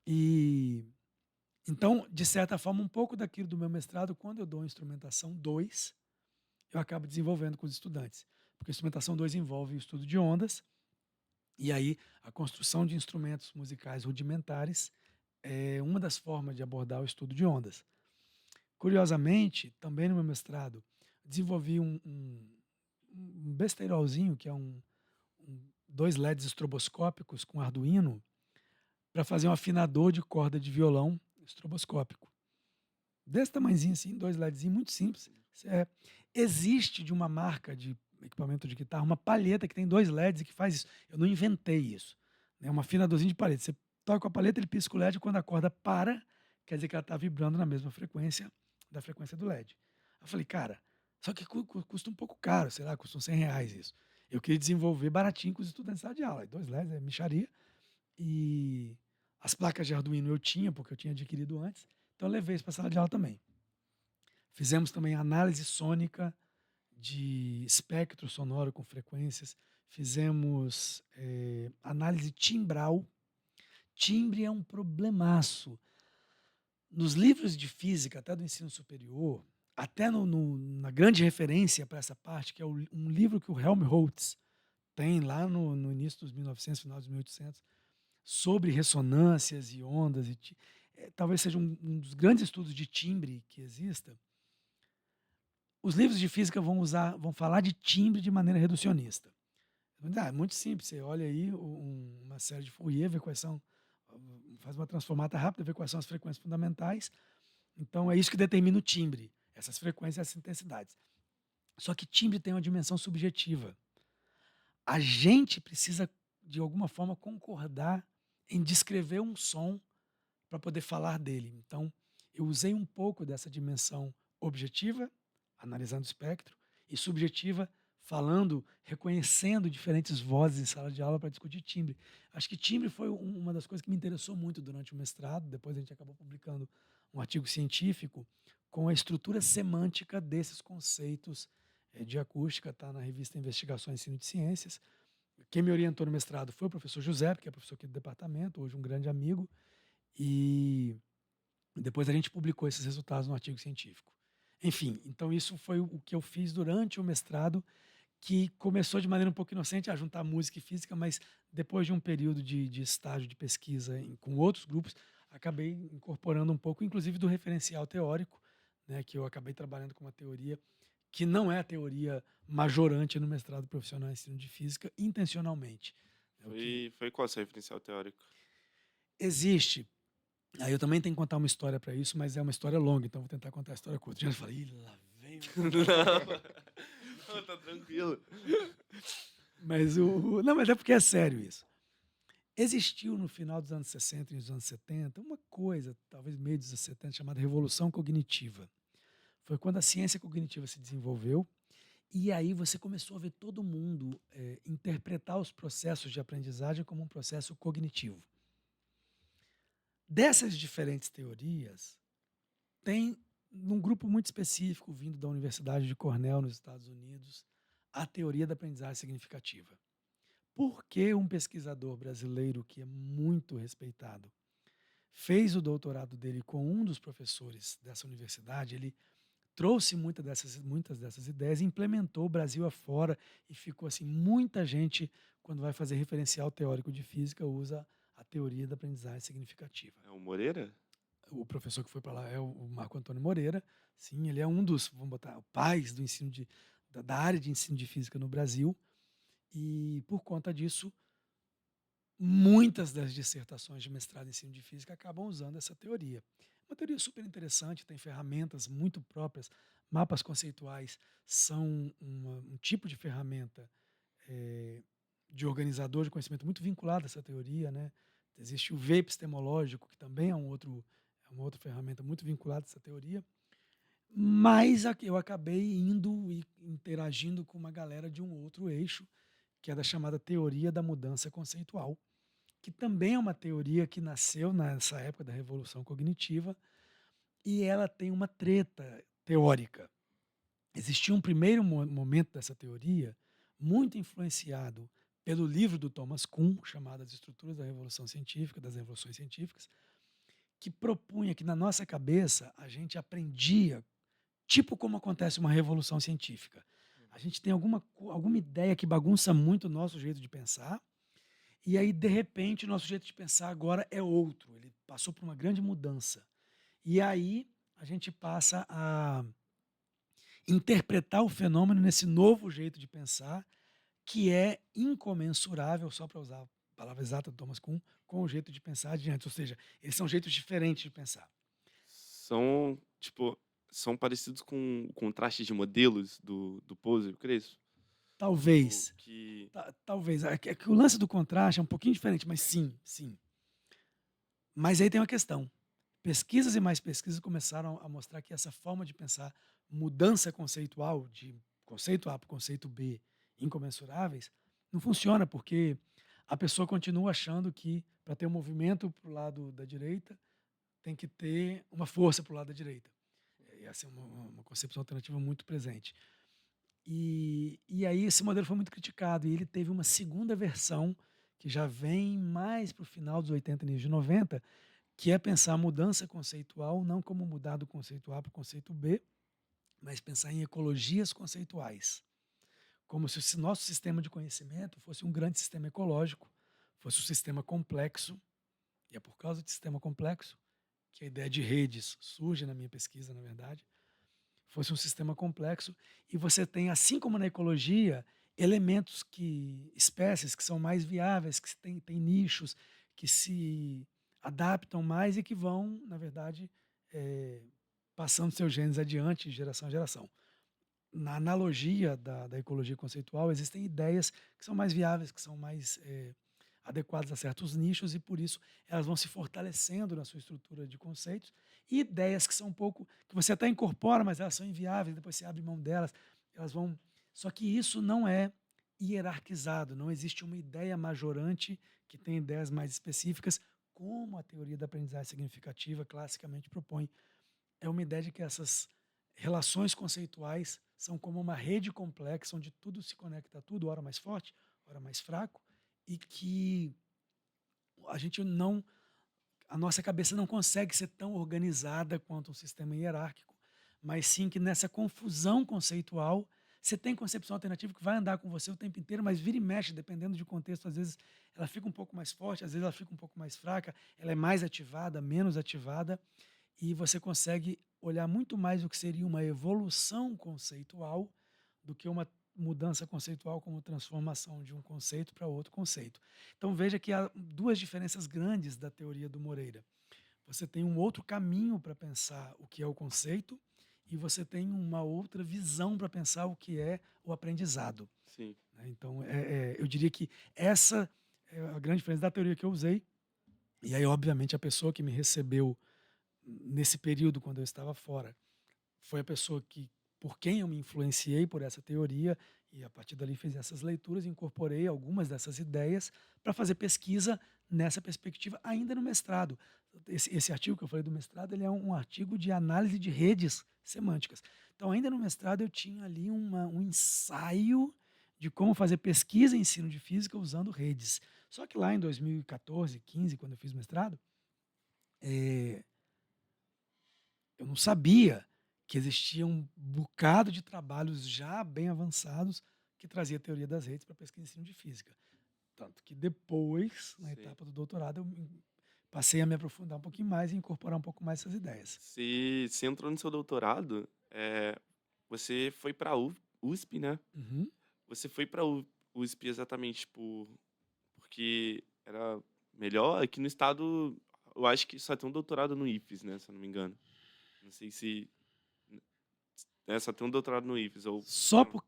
E então, de certa forma, um pouco daquilo do meu mestrado, quando eu dou instrumentação 2, eu acabo desenvolvendo com os estudantes. Porque a instrumentação 2 envolve o estudo de ondas, e aí a construção de instrumentos musicais rudimentares é uma das formas de abordar o estudo de ondas. Curiosamente, também no meu mestrado, desenvolvi um besteirolzinho, que é 2 LEDs estroboscópicos com Arduino, para fazer um afinador de corda de violão estroboscópico. Desse tamanhozinho assim, 2 LEDzinhos, muito simples. Existe de uma marca de equipamento de guitarra uma palheta que tem 2 LEDs e que faz isso. Eu não inventei isso. É um afinadorzinho de palheta. Você toca com a palheta, ele pisca o LED, e quando a corda para, quer dizer que ela está vibrando na mesma frequência da frequência do LED. Eu falei, cara, só que custa um pouco caro, sei lá, custa uns R$100 isso. Eu queria desenvolver baratinho com os estudantes da sala de aula. 2 LEDs é mixaria. E as placas de Arduino eu tinha, porque eu tinha adquirido antes. Então eu levei isso para a sala de aula também. Fizemos também análise sônica de espectro sonoro com frequências. Fizemos análise timbral. Timbre é um problemaço. Nos livros de física, até do ensino superior, até na grande referência para essa parte, que é um livro que o Helmholtz tem lá no início dos 1900, final dos 1800, sobre ressonâncias e ondas, talvez seja um dos grandes estudos de timbre que exista. Os livros de física vão falar de timbre de maneira reducionista. É muito simples, você olha aí uma série de Fourier, vê quais são, faz uma transformata rápida, vê quais são as frequências fundamentais. Então é isso que determina o timbre, essas frequências e essas intensidades. Só que timbre tem uma dimensão subjetiva. A gente precisa, de alguma forma, concordar em descrever um som para poder falar dele. Então, eu usei um pouco dessa dimensão objetiva, analisando o espectro, e subjetiva, falando, reconhecendo diferentes vozes em sala de aula para discutir timbre. Acho que timbre foi uma das coisas que me interessou muito durante o mestrado. Depois a gente acabou publicando um artigo científico com a estrutura semântica desses conceitos de acústica, está na revista Investigações em Ensino de Ciências. Quem me orientou no mestrado foi o professor José, que é professor aqui do departamento, hoje um grande amigo, e depois a gente publicou esses resultados no artigo científico. Enfim, então isso foi o que eu fiz durante o mestrado, que começou de maneira um pouco inocente a juntar música e física, mas depois de um período de estágio de pesquisa com outros grupos, acabei incorporando um pouco, inclusive do referencial teórico, né, que eu acabei trabalhando com uma teoria que não é a teoria majorante no mestrado profissional em ensino de física, intencionalmente. Foi qual seu referencial teórico? Existe. Aí eu também tenho que contar uma história para isso, mas é uma história longa, então vou tentar contar a história curta. Já falei, ih, lá vem. Não, tá tranquilo. Mas não, mas é porque é sério isso. Existiu no final dos anos 60 e nos anos 70 uma coisa, talvez meio dos anos 70, chamada revolução cognitiva. Foi quando a ciência cognitiva se desenvolveu e aí você começou a ver todo mundo interpretar os processos de aprendizagem como um processo cognitivo. Dessas diferentes teorias, tem, num grupo muito específico, vindo da Universidade de Cornell, nos Estados Unidos, a teoria da aprendizagem significativa. Por que um pesquisador brasileiro que é muito respeitado fez o doutorado dele com um dos professores dessa universidade? Ele trouxe muitas dessas ideias, implementou o Brasil afora e ficou assim, muita gente, quando vai fazer referencial teórico de física, usa a teoria da aprendizagem significativa. É o Moreira? O professor que foi para lá é o Marco Antônio Moreira. Sim, ele é um dos, vamos botar, pais do ensino da área de ensino de física no Brasil. E, por conta disso, muitas das dissertações de mestrado em ensino de física acabam usando essa teoria. Uma teoria super interessante, tem ferramentas muito próprias. Mapas conceituais são um tipo de ferramenta de organizador de conhecimento muito vinculado a essa teoria, né? Existe o V epistemológico, que também é uma outra ferramenta muito vinculada a essa teoria. Mas eu acabei indo e interagindo com uma galera de um outro eixo, que é da chamada teoria da mudança conceitual, que também é uma teoria que nasceu nessa época da revolução cognitiva, e ela tem uma treta teórica. Existia um primeiro momento dessa teoria muito influenciado pelo livro do Thomas Kuhn, chamado As Estruturas da Revolução Científica, das Revoluções Científicas, que propunha que na nossa cabeça a gente aprendia, tipo como acontece uma revolução científica. A gente tem alguma ideia que bagunça muito o nosso jeito de pensar, e aí, de repente, o nosso jeito de pensar agora é outro. Ele passou por uma grande mudança. E aí, a gente passa a interpretar o fenômeno nesse novo jeito de pensar, que é incomensurável, só para usar a palavra exata do Thomas Kuhn, com o jeito de pensar de antes. Ou seja, eles são jeitos diferentes de pensar. São, tipo, são parecidos com o contraste de modelos do Poser, Crespo? Tipo, Talvez. que... Talvez. É que o lance do contraste é um pouquinho diferente, mas sim, sim. Mas aí tem uma questão. Pesquisas e mais pesquisas começaram a mostrar que essa forma de pensar, mudança conceitual, de conceito A para o conceito B, incomensuráveis, não funciona, porque a pessoa continua achando que para ter um movimento para o lado da direita, tem que ter uma força para o lado da direita. Essa é uma concepção alternativa muito presente. E aí esse modelo foi muito criticado, e ele teve uma segunda versão, que já vem mais para o final dos 80 e início de 90, que é pensar a mudança conceitual não como mudar do conceito A para o conceito B, mas pensar em ecologias conceituais. Como se o nosso sistema de conhecimento fosse um grande sistema ecológico, fosse um sistema complexo, e é por causa do sistema complexo que a ideia de redes surge na minha pesquisa, na verdade, fosse um sistema complexo, e você tem, assim como na ecologia, elementos espécies que são mais viáveis, que tem nichos, que se adaptam mais e que vão, na verdade, passando seus genes adiante de geração a geração. Na analogia da ecologia conceitual, existem ideias que são mais viáveis, que são mais adequadas a certos nichos, e por isso elas vão se fortalecendo na sua estrutura de conceitos, e ideias que são um pouco, que você até incorpora, mas elas são inviáveis, depois você abre mão delas, elas vão... Só que isso não é hierarquizado, não existe uma ideia majorante que tem ideias mais específicas, como a teoria da aprendizagem significativa classicamente propõe. É uma ideia de que essas relações conceituais são como uma rede complexa, onde tudo se conecta a tudo, ora mais forte, ora mais fraco, e que a nossa cabeça não consegue ser tão organizada quanto um sistema hierárquico, mas sim que nessa confusão conceitual você tem concepção alternativa que vai andar com você o tempo inteiro, mas vira e mexe, dependendo do contexto, às vezes ela fica um pouco mais forte, às vezes ela fica um pouco mais fraca, ela é mais ativada, menos ativada, e você consegue olhar muito mais o que seria uma evolução conceitual do que uma mudança conceitual como transformação de um conceito para outro conceito. Então veja que há duas diferenças grandes da teoria do Moreira. Você tem um outro caminho para pensar o que é o conceito, e você tem uma outra visão para pensar o que é o aprendizado. Sim. Então, eu diria que essa é a grande diferença da teoria que eu usei. E aí, obviamente, a pessoa que me recebeu nesse período, quando eu estava fora, foi a pessoa por quem eu me influenciei por essa teoria, e a partir dali fiz essas leituras e incorporei algumas dessas ideias para fazer pesquisa nessa perspectiva, ainda no mestrado. Esse artigo que eu falei do mestrado, ele é um artigo de análise de redes semânticas. Então, ainda no mestrado, eu tinha ali um ensaio de como fazer pesquisa em ensino de física usando redes. Só que lá em 2014, 15, quando eu fiz o mestrado, eu não sabia que existia um bocado de trabalhos já bem avançados que trazia a teoria das redes para pesquisa em ensino de física. Tanto que depois, na Sim. etapa do doutorado, eu passei a me aprofundar um pouquinho mais e incorporar um pouco mais essas ideias. Você entrou no seu doutorado, você foi pra USP, né? Uhum. Você foi pra USP exatamente porque era melhor? Aqui no estado, eu acho que só tem um doutorado no IFES, né? Se eu não me engano. Não sei se... só tem um doutorado no IFES. Só por...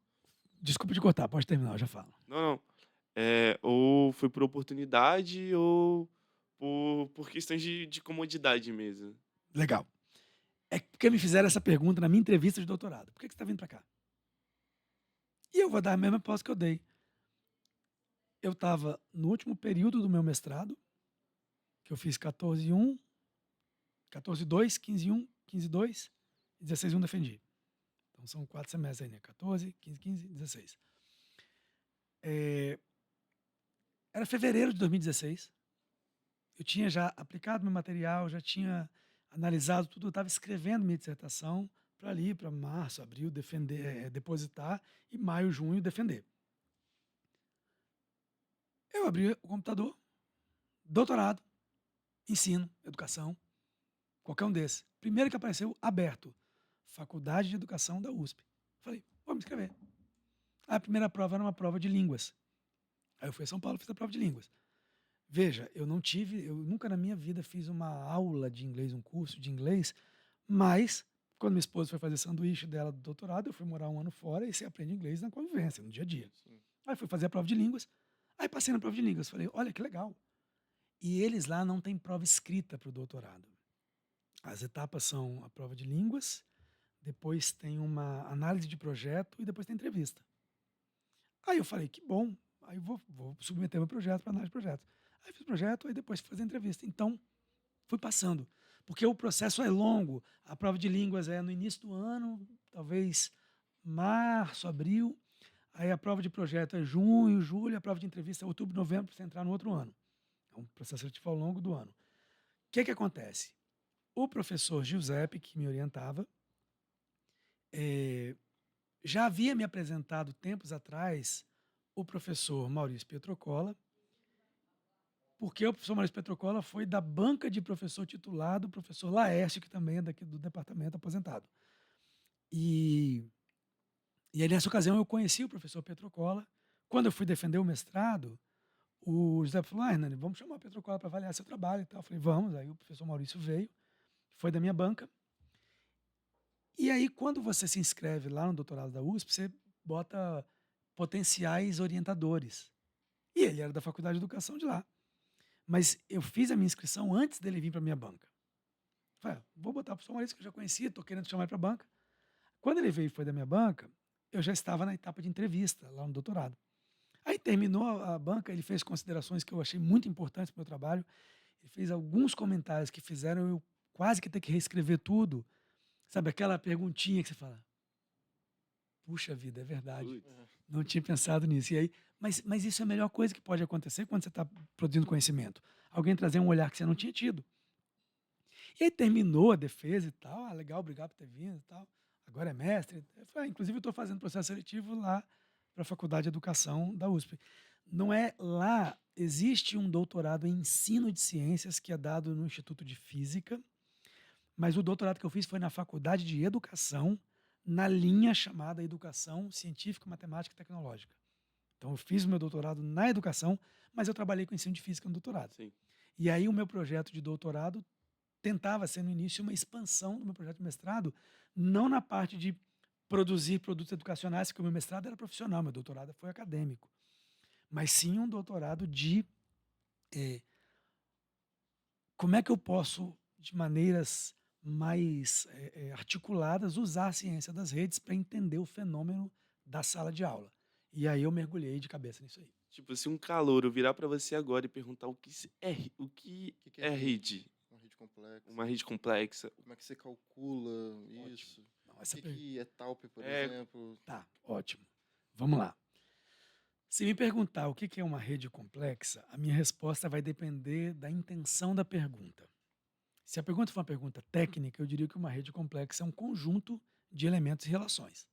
Desculpa te cortar, pode terminar, eu já falo. Não, não. Ou foi por oportunidade, ou por questões de comodidade mesmo. Legal. É porque me fizeram essa pergunta na minha entrevista de doutorado. Por que você está vindo para cá? E eu vou dar a mesma resposta que eu dei. Eu estava no último período do meu mestrado, que eu fiz 14-1, 14-2, 15-1, 15-2 e 16-1 defendi. Então são 4 semestres aí, né? 14, 15, 15, 16. Era fevereiro de 2016. Eu tinha já aplicado meu material, já tinha analisado tudo, eu estava escrevendo minha dissertação para ali, para março, abril, defender, depositar, e maio, junho, defender. Eu abri o computador, doutorado, ensino, educação, qualquer um desses. Primeiro que apareceu, aberto, Faculdade de Educação da USP. Falei, vou me inscrever. A primeira prova era uma prova de línguas. Aí eu fui a São Paulo e fiz a prova de línguas. Veja, eu nunca na minha vida fiz uma aula de inglês, um curso de inglês, mas quando minha esposa foi fazer sanduíche dela do doutorado, eu fui morar 1 ano fora e você aprende inglês na convivência, no dia a dia. Sim. Aí fui fazer a prova de línguas, aí passei na prova de línguas, falei, olha que legal. E eles lá não têm prova escrita para o doutorado. As etapas são a prova de línguas, depois tem uma análise de projeto e depois tem entrevista. Aí eu falei, que bom, aí eu vou submeter meu projeto para análise de projeto. Aí fiz o projeto, aí depois fui fazer a entrevista. Então, fui passando. Porque o processo é longo. A prova de línguas é no início do ano, talvez março, abril. Aí a prova de projeto é junho, julho. A prova de entrevista é outubro, novembro, para você entrar no outro ano. É um processo seletivo ao longo do ano. O que acontece? O professor Giuseppe, que me orientava, já havia me apresentado tempos atrás o professor Maurício Pietrocola, porque o professor Maurício Pietrocola foi da banca de professor titular do professor Laércio, que também é daqui do departamento aposentado. E aí, nessa ocasião, eu conheci o professor Pietrocola. Quando eu fui defender o mestrado, o José falou, Hernani, vamos chamar o Pietrocola para avaliar seu trabalho e tal. Eu falei, vamos. Aí o professor Maurício veio, foi da minha banca. E aí, quando você se inscreve lá no doutorado da USP, você bota potenciais orientadores. E ele era da Faculdade de Educação de lá. Mas eu fiz a minha inscrição antes dele vir para a minha banca. Falei, vou botar o professor Maurício, que eu já conhecia, estou querendo chamar ele para a banca. Quando ele veio e foi da minha banca, eu já estava na etapa de entrevista, lá no doutorado. Aí terminou a banca, ele fez considerações que eu achei muito importantes para o meu trabalho. Ele fez alguns comentários que fizeram eu quase que ter que reescrever tudo. Sabe, aquela perguntinha que você fala, puxa vida, é verdade. Não tinha pensado nisso. E aí, mas isso é a melhor coisa que pode acontecer quando você está produzindo conhecimento. Alguém trazer um olhar que você não tinha tido. E aí terminou a defesa e tal. Ah, legal, obrigado por ter vindo e tal. Agora é mestre. Eu falei, inclusive, eu estou fazendo processo seletivo lá para a Faculdade de Educação da USP. Não é lá, existe um doutorado em ensino de ciências que é dado no Instituto de Física, mas o doutorado que eu fiz foi na Faculdade de Educação, na linha chamada Educação Científica, Matemática e Tecnológica. Então, eu fiz o meu doutorado na educação, mas eu trabalhei com ensino de física no doutorado. Sim. E aí, o meu projeto de doutorado tentava ser, no início, uma expansão do meu projeto de mestrado, não na parte de produzir produtos educacionais, porque o meu mestrado era profissional, meu doutorado foi acadêmico, mas sim um doutorado de como é que eu posso, de maneiras mais articuladas, usar a ciência das redes para entender o fenômeno da sala de aula. E aí eu mergulhei de cabeça nisso aí. Tipo, se um calouro virar para você agora e perguntar o que O que é rede, Uma rede complexa. uma rede complexa, Como é que você calcula Ótimo. isso? Não, O essa que é Taupe, por É. exemplo? Tá, ótimo. Vamos lá. Se me perguntar o que é uma rede complexa, a minha resposta vai depender da intenção da pergunta. Se a pergunta for uma pergunta técnica, eu diria que uma rede complexa é um conjunto de elementos e relações.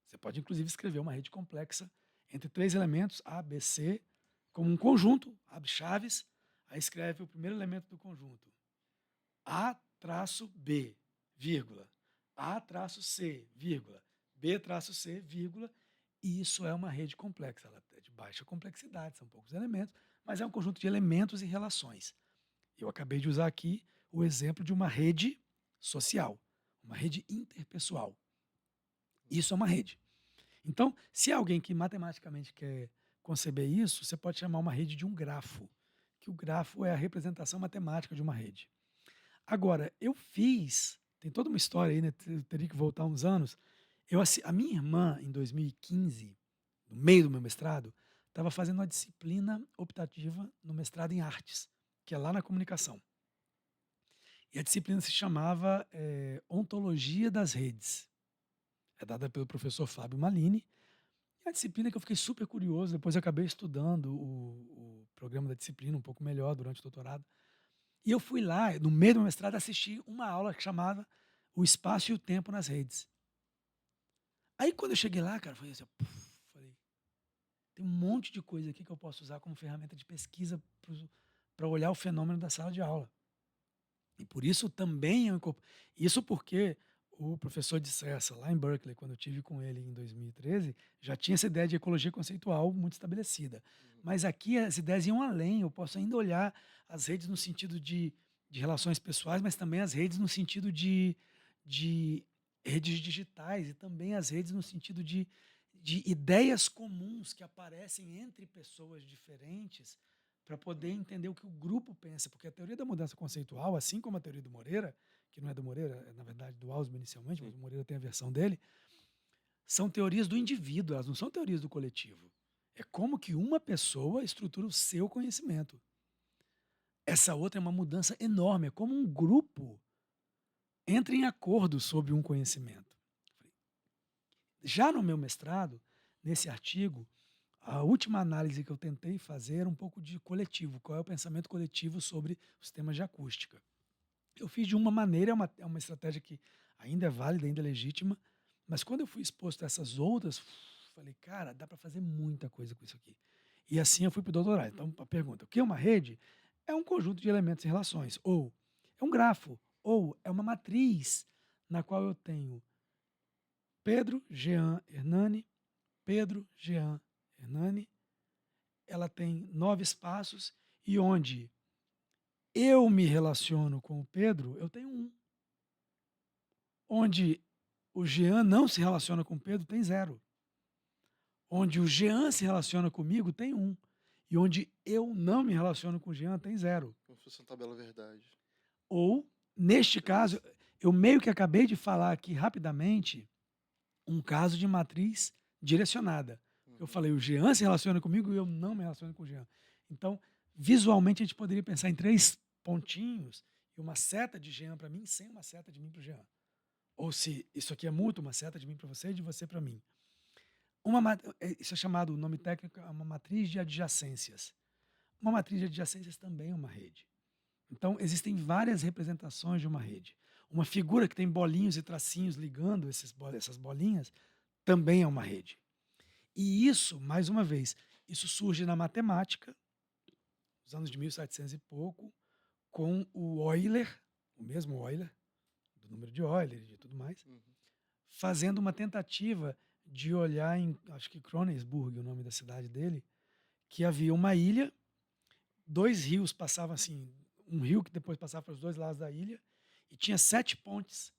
Você pode, inclusive, escrever uma rede complexa entre 3 elementos, A, B, C, como um conjunto, abre chaves, aí escreve o primeiro elemento do conjunto. A-B, vírgula. A-C, vírgula. B-C, vírgula. E isso é uma rede complexa. Ela é de baixa complexidade, são poucos elementos, mas é um conjunto de elementos e relações. Eu acabei de usar aqui o exemplo de uma rede social, uma rede interpessoal. Isso é uma rede. Então, se alguém que matematicamente quer conceber isso, você pode chamar uma rede de um grafo, que o grafo é a representação matemática de uma rede. Agora, tem toda uma história aí, né? Eu teria que voltar uns anos. A minha irmã, em 2015, no meio do meu mestrado, estava fazendo uma disciplina optativa no mestrado em artes, que é lá na comunicação. E a disciplina se chamava Ontologia das Redes. É dada pelo professor Fábio Malini. É uma disciplina que eu fiquei super curioso. Depois eu acabei estudando o programa da disciplina um pouco melhor durante o doutorado. E eu fui lá, no meio do meu mestrado, assistir uma aula que chamava O Espaço e o Tempo nas Redes. Aí quando eu cheguei lá, cara, foi assim, falei, tem um monte de coisa aqui que eu posso usar como ferramenta de pesquisa para olhar o fenômeno da sala de aula. E por isso também isso porque o professor de Cessa, lá em Berkeley, quando eu tive com ele em 2013, já tinha essa ideia de ecologia conceitual muito estabelecida. Mas aqui as ideias iam além, eu posso ainda olhar as redes no sentido de relações pessoais, mas também as redes no sentido de redes digitais e também as redes no sentido de ideias comuns que aparecem entre pessoas diferentes para poder entender o que o grupo pensa, porque a teoria da mudança conceitual, assim como a teoria do Moreira, que não é do Moreira, é na verdade do Hausmann inicialmente, mas o Moreira tem a versão dele, são teorias do indivíduo, elas não são teorias do coletivo. É como que uma pessoa estrutura o seu conhecimento. Essa outra é uma mudança enorme, é como um grupo entra em acordo sobre um conhecimento. Já no meu mestrado, nesse artigo, a última análise que eu tentei fazer era um pouco de coletivo, qual é o pensamento coletivo sobre os temas de acústica. Eu fiz de uma maneira, é uma estratégia que ainda é válida, ainda é legítima, mas quando eu fui exposto a essas outras, falei, cara, dá para fazer muita coisa com isso aqui. E assim eu fui para o doutorado. Então, a pergunta, o que é uma rede? É um conjunto de elementos e relações, ou é um grafo, ou é uma matriz na qual eu tenho Pedro, Jean, Hernani, Pedro, Jean, Hernani. Ela tem 9 espaços e onde eu me relaciono com o Pedro, eu tenho 1. Onde o Jean não se relaciona com o Pedro, tem 0. Onde o Jean se relaciona comigo, tem 1. E onde eu não me relaciono com o Jean, tem 0. Como se fosse uma tabela verdade. Ou, neste caso, eu meio que acabei de falar aqui rapidamente um caso de matriz direcionada. Eu falei, o Jean se relaciona comigo e eu não me relaciono com o Jean. Então, visualmente, a gente poderia pensar em 3 pontinhos e uma seta de Jean para mim sem uma seta de mim para o Jean. Ou se isso aqui é mútuo, uma seta de mim para você e de você para mim. Isso é chamado, o nome técnico é uma matriz de adjacências. Uma matriz de adjacências também é uma rede. Então, existem várias representações de uma rede. Uma figura que tem bolinhos e tracinhos ligando essas bolinhas também é uma rede. E isso, mais uma vez, isso surge na matemática, nos anos de 1700 e pouco, com o Euler, o mesmo Euler, do número de Euler e de tudo mais, fazendo uma tentativa de olhar em, acho que Königsburg, o nome da cidade dele, que havia uma ilha, 2 rios passavam assim, um rio que depois passava para os 2 lados da ilha, e tinha 7 pontes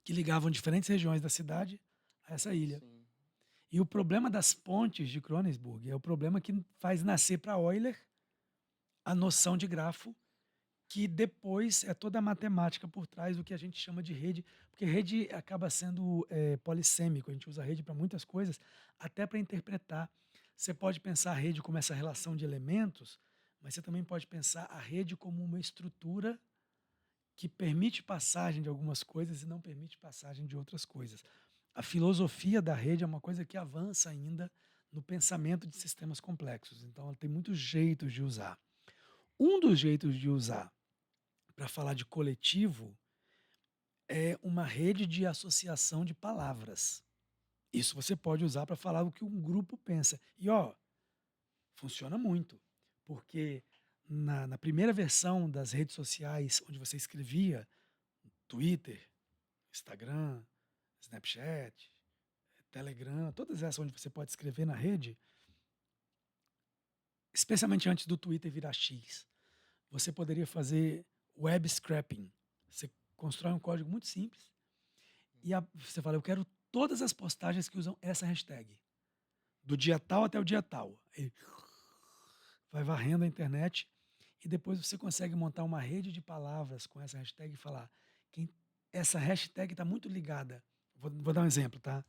que ligavam diferentes regiões da cidade a essa ilha. Sim. E o problema das pontes de Königsburg é o problema que faz nascer para Euler a noção de grafo, que depois é toda a matemática por trás do que a gente chama de rede, porque rede acaba sendo polissêmico, a gente usa rede para muitas coisas, até para interpretar. Você pode pensar a rede como essa relação de elementos, mas você também pode pensar a rede como uma estrutura que permite passagem de algumas coisas e não permite passagem de outras coisas. A filosofia da rede é uma coisa que avança ainda no pensamento de sistemas complexos, então ela tem muitos jeitos de usar. Um dos jeitos de usar para falar de coletivo é uma rede de associação de palavras. Isso você pode usar para falar o que um grupo pensa. E funciona muito, porque na primeira versão das redes sociais, onde você escrevia, Twitter, Instagram, Snapchat, Telegram, todas essas onde você pode escrever na rede, especialmente antes do Twitter virar X, você poderia fazer web scraping. Você constrói um código muito simples e você fala, eu quero todas as postagens que usam essa hashtag, do dia tal até o dia tal. Ele vai varrendo a internet e depois você consegue montar uma rede de palavras com essa hashtag e falar quem essa hashtag está muito ligada. Vou dar um exemplo, tá?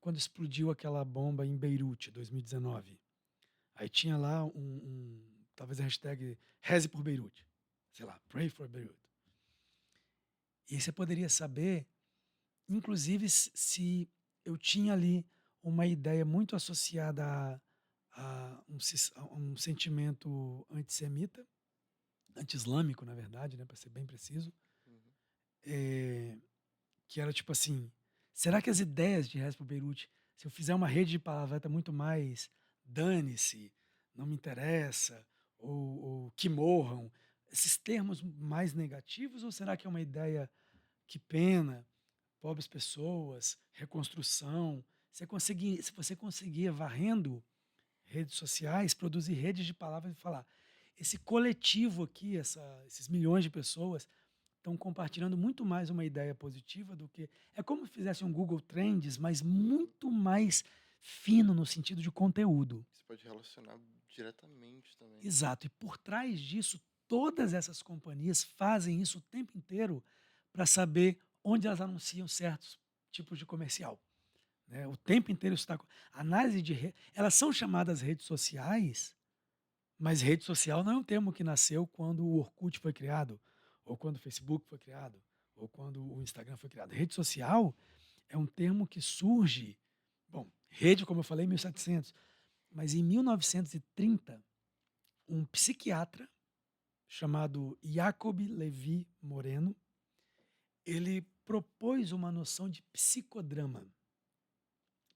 Quando explodiu aquela bomba em Beirute, 2019. Aí tinha lá talvez a hashtag Reze por Beirute. Sei lá, Pray for Beirute. E aí você poderia saber, inclusive, se eu tinha ali uma ideia muito associada a um sentimento antissemita, anti-islâmico, na verdade, né, para ser bem preciso, Uhum. que era tipo assim, será que as ideias de Reze por Beirute, se eu fizer uma rede de palavras, vai estar muito mais dane-se, não me interessa, ou que morram, esses termos mais negativos, ou será que é uma ideia que pena, pobres pessoas, reconstrução? Se você conseguia, varrendo redes sociais, produzir redes de palavras e falar, esse coletivo aqui, esses milhões de pessoas estão compartilhando muito mais uma ideia positiva do que... É como se fizesse um Google Trends, mas muito mais fino no sentido de conteúdo. Você pode relacionar diretamente também. Exato. E por trás disso, todas essas companhias fazem isso o tempo inteiro para saber onde elas anunciam certos tipos de comercial. Né? O tempo inteiro isso está... Análise de elas são chamadas redes sociais, mas rede social não é um termo que nasceu quando o Orkut foi criado, ou quando o Facebook foi criado, ou quando o Instagram foi criado. Rede social é um termo que surge... Bom, rede, como eu falei, em 1700, mas em 1930, um psiquiatra chamado Jacob Levi Moreno, ele propôs uma noção de psicodrama.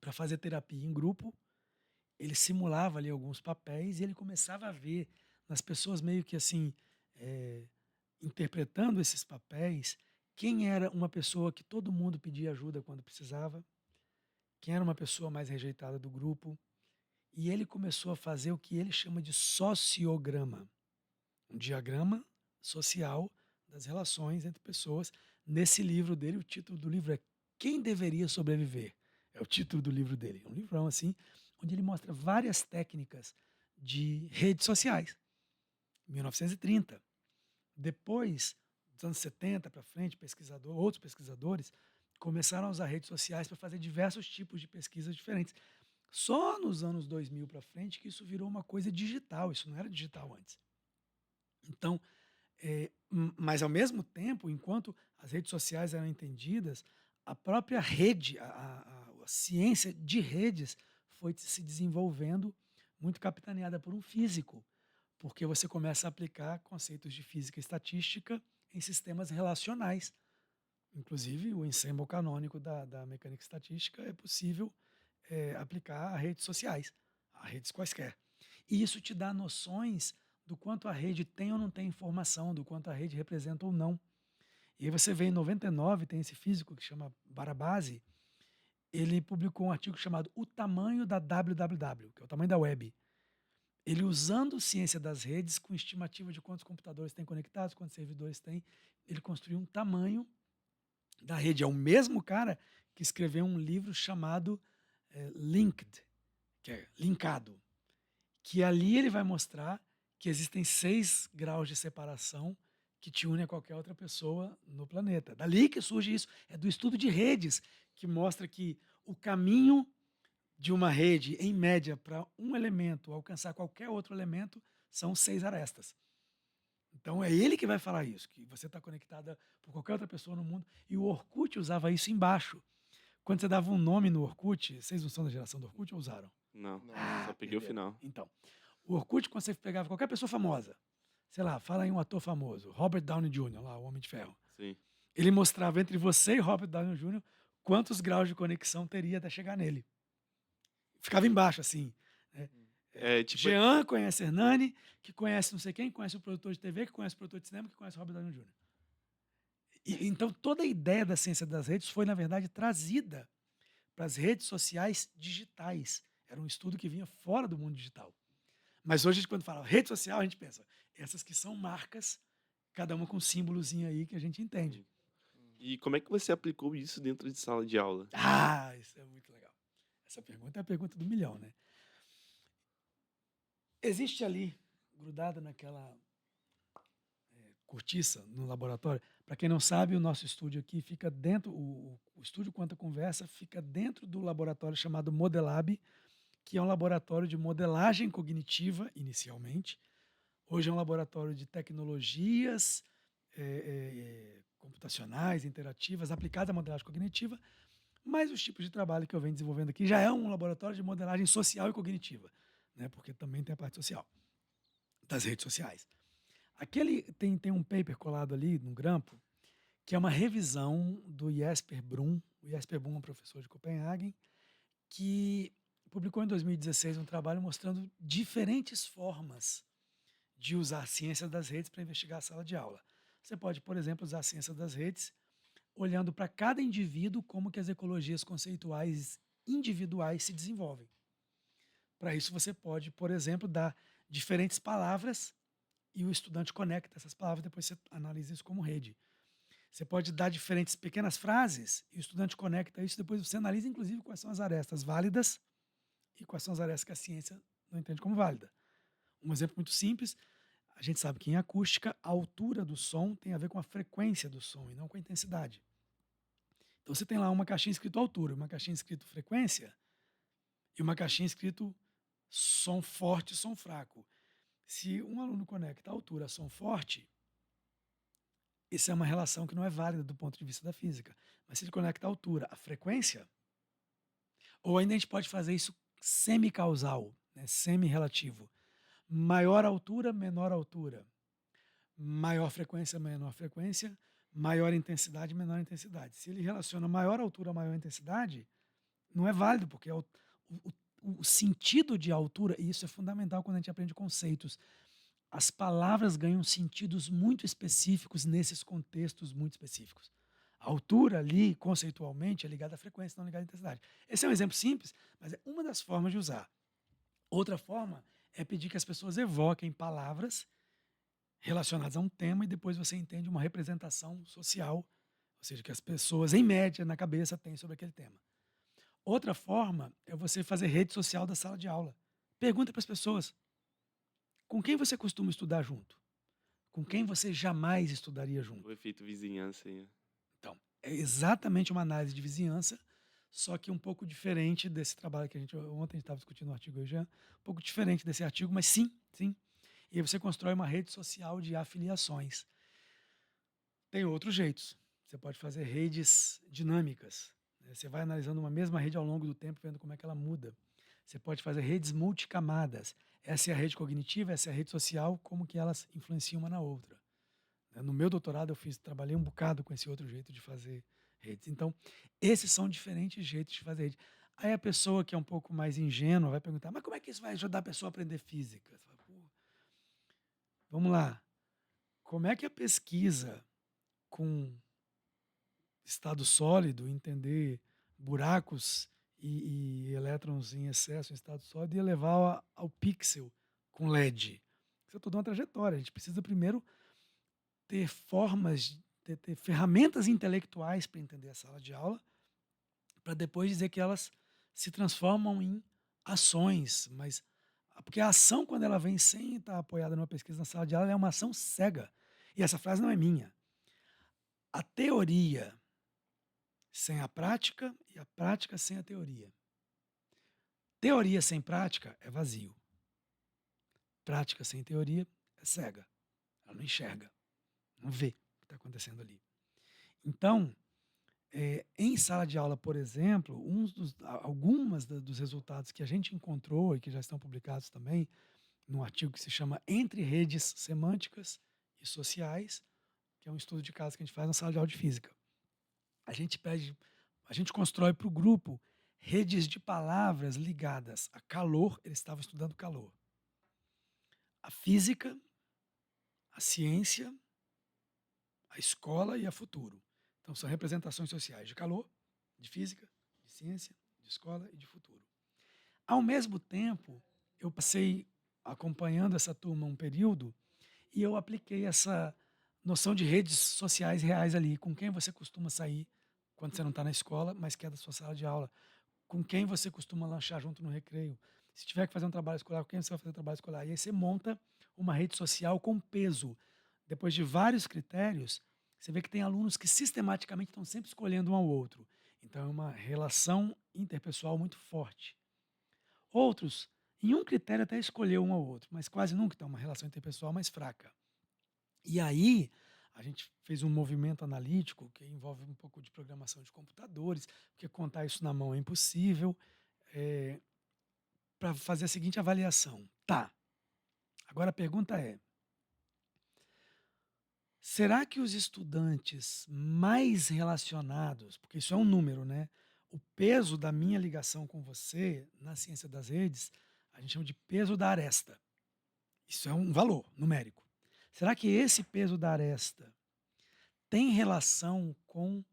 Para fazer terapia em grupo, ele simulava ali alguns papéis e ele começava a ver nas pessoas meio que assim, interpretando esses papéis, quem era uma pessoa que todo mundo pedia ajuda quando precisava, quem era uma pessoa mais rejeitada do grupo. E ele começou a fazer o que ele chama de sociograma, um diagrama social das relações entre pessoas. Nesse livro dele, o título do livro é Quem Deveria Sobreviver? É o título do livro dele. É um livrão assim, onde ele mostra várias técnicas de redes sociais. 1930. Depois, dos anos 70 para frente, outros pesquisadores começaram a usar redes sociais para fazer diversos tipos de pesquisas diferentes. Só nos anos 2000 para frente que isso virou uma coisa digital, isso não era digital antes. Então, mas ao mesmo tempo, enquanto as redes sociais eram entendidas, a própria rede, a ciência de redes foi se desenvolvendo, muito capitaneada por um físico, porque você começa a aplicar conceitos de física e estatística em sistemas relacionais. Inclusive, o ensemble canônico da mecânica estatística é possível aplicar a redes sociais, a redes quaisquer. E isso te dá noções do quanto a rede tem ou não tem informação, do quanto a rede representa ou não. E aí você vê em 99, tem esse físico que chama Barabasi, ele publicou um artigo chamado O Tamanho da WWW, que é o tamanho da web. Ele usando ciência das redes, com estimativa de quantos computadores tem conectados, quantos servidores tem, ele construiu um tamanho da rede. É o mesmo cara que escreveu um livro chamado Linked, que é linkado, que ali ele vai mostrar que existem 6 graus de separação que te unem a qualquer outra pessoa no planeta. Dali que surge isso, é do estudo de redes, que mostra que o caminho de uma rede, em média, para um elemento alcançar qualquer outro elemento, são 6 arestas. Então é ele que vai falar isso, que você está conectada por qualquer outra pessoa no mundo. E o Orkut usava isso embaixo. Quando você dava um nome no Orkut, vocês não são da geração do Orkut ou usaram? Não, Não. só peguei o perderam. final. Então, o Orkut, quando você pegava qualquer pessoa famosa, sei lá, fala aí um ator famoso, Robert Downey Jr., lá, o Homem de Ferro. Sim. Ele mostrava entre você e Robert Downey Jr. quantos graus de conexão teria até chegar nele. Ficava embaixo, assim. Né? Tipo, Jean conhece Hernani, que conhece não sei quem, conhece o produtor de TV, que conhece o produtor de cinema, que conhece o Robert Downey Jr. Então, toda a ideia da ciência das redes foi, na verdade, trazida para as redes sociais digitais. Era um estudo que vinha fora do mundo digital. Mas hoje, quando fala rede social, a gente pensa, essas que são marcas, cada uma com um símbolozinho aí que a gente entende. e como é que você aplicou isso dentro de sala de aula? Ah, isso é muito legal. Essa pergunta é a pergunta do milhão, né? Existe ali, grudada cortiça no laboratório. Para quem não sabe, o nosso estúdio aqui fica dentro, o estúdio Quanta Conversa fica dentro do laboratório chamado Modelab, que é um laboratório de modelagem cognitiva, inicialmente. Hoje é um laboratório de tecnologias computacionais, interativas, aplicadas à modelagem cognitiva, mas os tipos de trabalho que eu venho desenvolvendo aqui já é um laboratório de modelagem social e cognitiva, né? Porque também tem a parte social, das redes sociais. Tem um paper colado ali no grampo, que é uma revisão do Jesper Brum. O Jesper Brum é um professor de Copenhague, que publicou em 2016 um trabalho mostrando diferentes formas de usar a ciência das redes para investigar a sala de aula. Você pode, por exemplo, usar a ciência das redes olhando para cada indivíduo como que as ecologias conceituais individuais se desenvolvem. Para isso você pode, por exemplo, dar diferentes palavras e o estudante conecta essas palavras, depois você analisa isso como rede. Você pode dar diferentes pequenas frases e o estudante conecta isso, depois você analisa inclusive quais são as arestas válidas e quais são as arestas que a ciência não entende como válida. Um exemplo muito simples, a gente sabe que em acústica a altura do som tem a ver com a frequência do som e não com a intensidade. Então você tem lá uma caixinha escrito altura, uma caixinha escrito frequência e uma caixinha escrito som forte e som fraco. Se um aluno conecta a altura a som forte, essa é uma relação que não é válida do ponto de vista da física. Mas se ele conecta a altura à frequência, ou ainda a gente pode fazer isso semi-causal, né, semi-relativo. Maior altura, menor altura. Maior frequência, menor frequência. Maior intensidade, menor intensidade. Se ele relaciona maior altura a maior intensidade, não é válido, porque o sentido de altura, e isso é fundamental quando a gente aprende conceitos, as palavras ganham sentidos muito específicos nesses contextos muito específicos. A altura ali, conceitualmente, é ligada à frequência, não ligada à intensidade. Esse é um exemplo simples, mas é uma das formas de usar. Outra forma é pedir que as pessoas evoquem palavras relacionadas a um tema e depois você entende uma representação social, ou seja, que as pessoas, em média, na cabeça, têm sobre aquele tema. Outra forma é você fazer rede social da sala de aula. Pergunta para as pessoas, com quem você costuma estudar junto? Com quem você jamais estudaria junto? O efeito vizinhança aí. Então, é exatamente uma análise de vizinhança, só que um pouco diferente desse trabalho que ontem a gente estava discutindo no artigo hoje, um pouco diferente desse artigo, mas sim. E aí você constrói uma rede social de afiliações. Tem outros jeitos. Você pode fazer redes dinâmicas. Né? Você vai analisando uma mesma rede ao longo do tempo, vendo como é que ela muda. Você pode fazer redes multicamadas. Essa é a rede cognitiva, essa é a rede social, como que elas influenciam uma na outra. No meu doutorado eu trabalhei um bocado com esse outro jeito de fazer redes. Então, esses são diferentes jeitos de fazer rede. Aí a pessoa que é um pouco mais ingênua vai perguntar, mas como é que isso vai ajudar a pessoa a aprender física? Você fala, vamos lá. Como é que a pesquisa com estado sólido, entender buracos e elétrons em excesso em estado sólido, ia levar ao pixel com LED? Isso é toda uma trajetória. A gente precisa primeiro ter formas, ter ferramentas intelectuais para entender a sala de aula, para depois dizer que elas se transformam em ações, mas porque a ação, quando ela vem sem estar apoiada numa pesquisa na sala de aula, é uma ação cega. E essa frase não é minha. A teoria sem a prática e a prática sem a teoria. Teoria sem prática é vazio. Prática sem teoria é cega. Ela não enxerga, não vê o que está acontecendo ali. Então, em sala de aula, por exemplo, algumas dos resultados que a gente encontrou e que já estão publicados também, num artigo que se chama Entre Redes Semânticas e Sociais, que é um estudo de caso que a gente faz na sala de aula de física. A gente constrói para o grupo redes de palavras ligadas a calor, eles estavam estudando calor, a física, a ciência, a escola e a futuro. Então, são representações sociais de calor, de física, de ciência, de escola e de futuro. Ao mesmo tempo, eu passei acompanhando essa turma um período e eu apliquei essa noção de redes sociais reais ali. Com quem você costuma sair quando você não está na escola, mas quer da sua sala de aula? Com quem você costuma lanchar junto no recreio? Se tiver que fazer um trabalho escolar, com quem você vai fazer trabalho escolar? E aí você monta uma rede social com peso. depois de vários critérios, você vê que tem alunos que sistematicamente estão sempre escolhendo um ao outro. Então, é uma relação interpessoal muito forte. Outros, em um critério até escolheu um ao outro, mas quase nunca tem uma relação interpessoal mais fraca. E aí, a gente fez um movimento analítico que envolve um pouco de programação de computadores, porque contar isso na mão é impossível, para fazer a seguinte avaliação. Tá, agora a pergunta é: será que os estudantes mais relacionados, porque isso é um número, né? O peso da minha ligação com você na ciência das redes, a gente chama de peso da aresta. Isso é um valor numérico. Será que esse peso da aresta tem relação com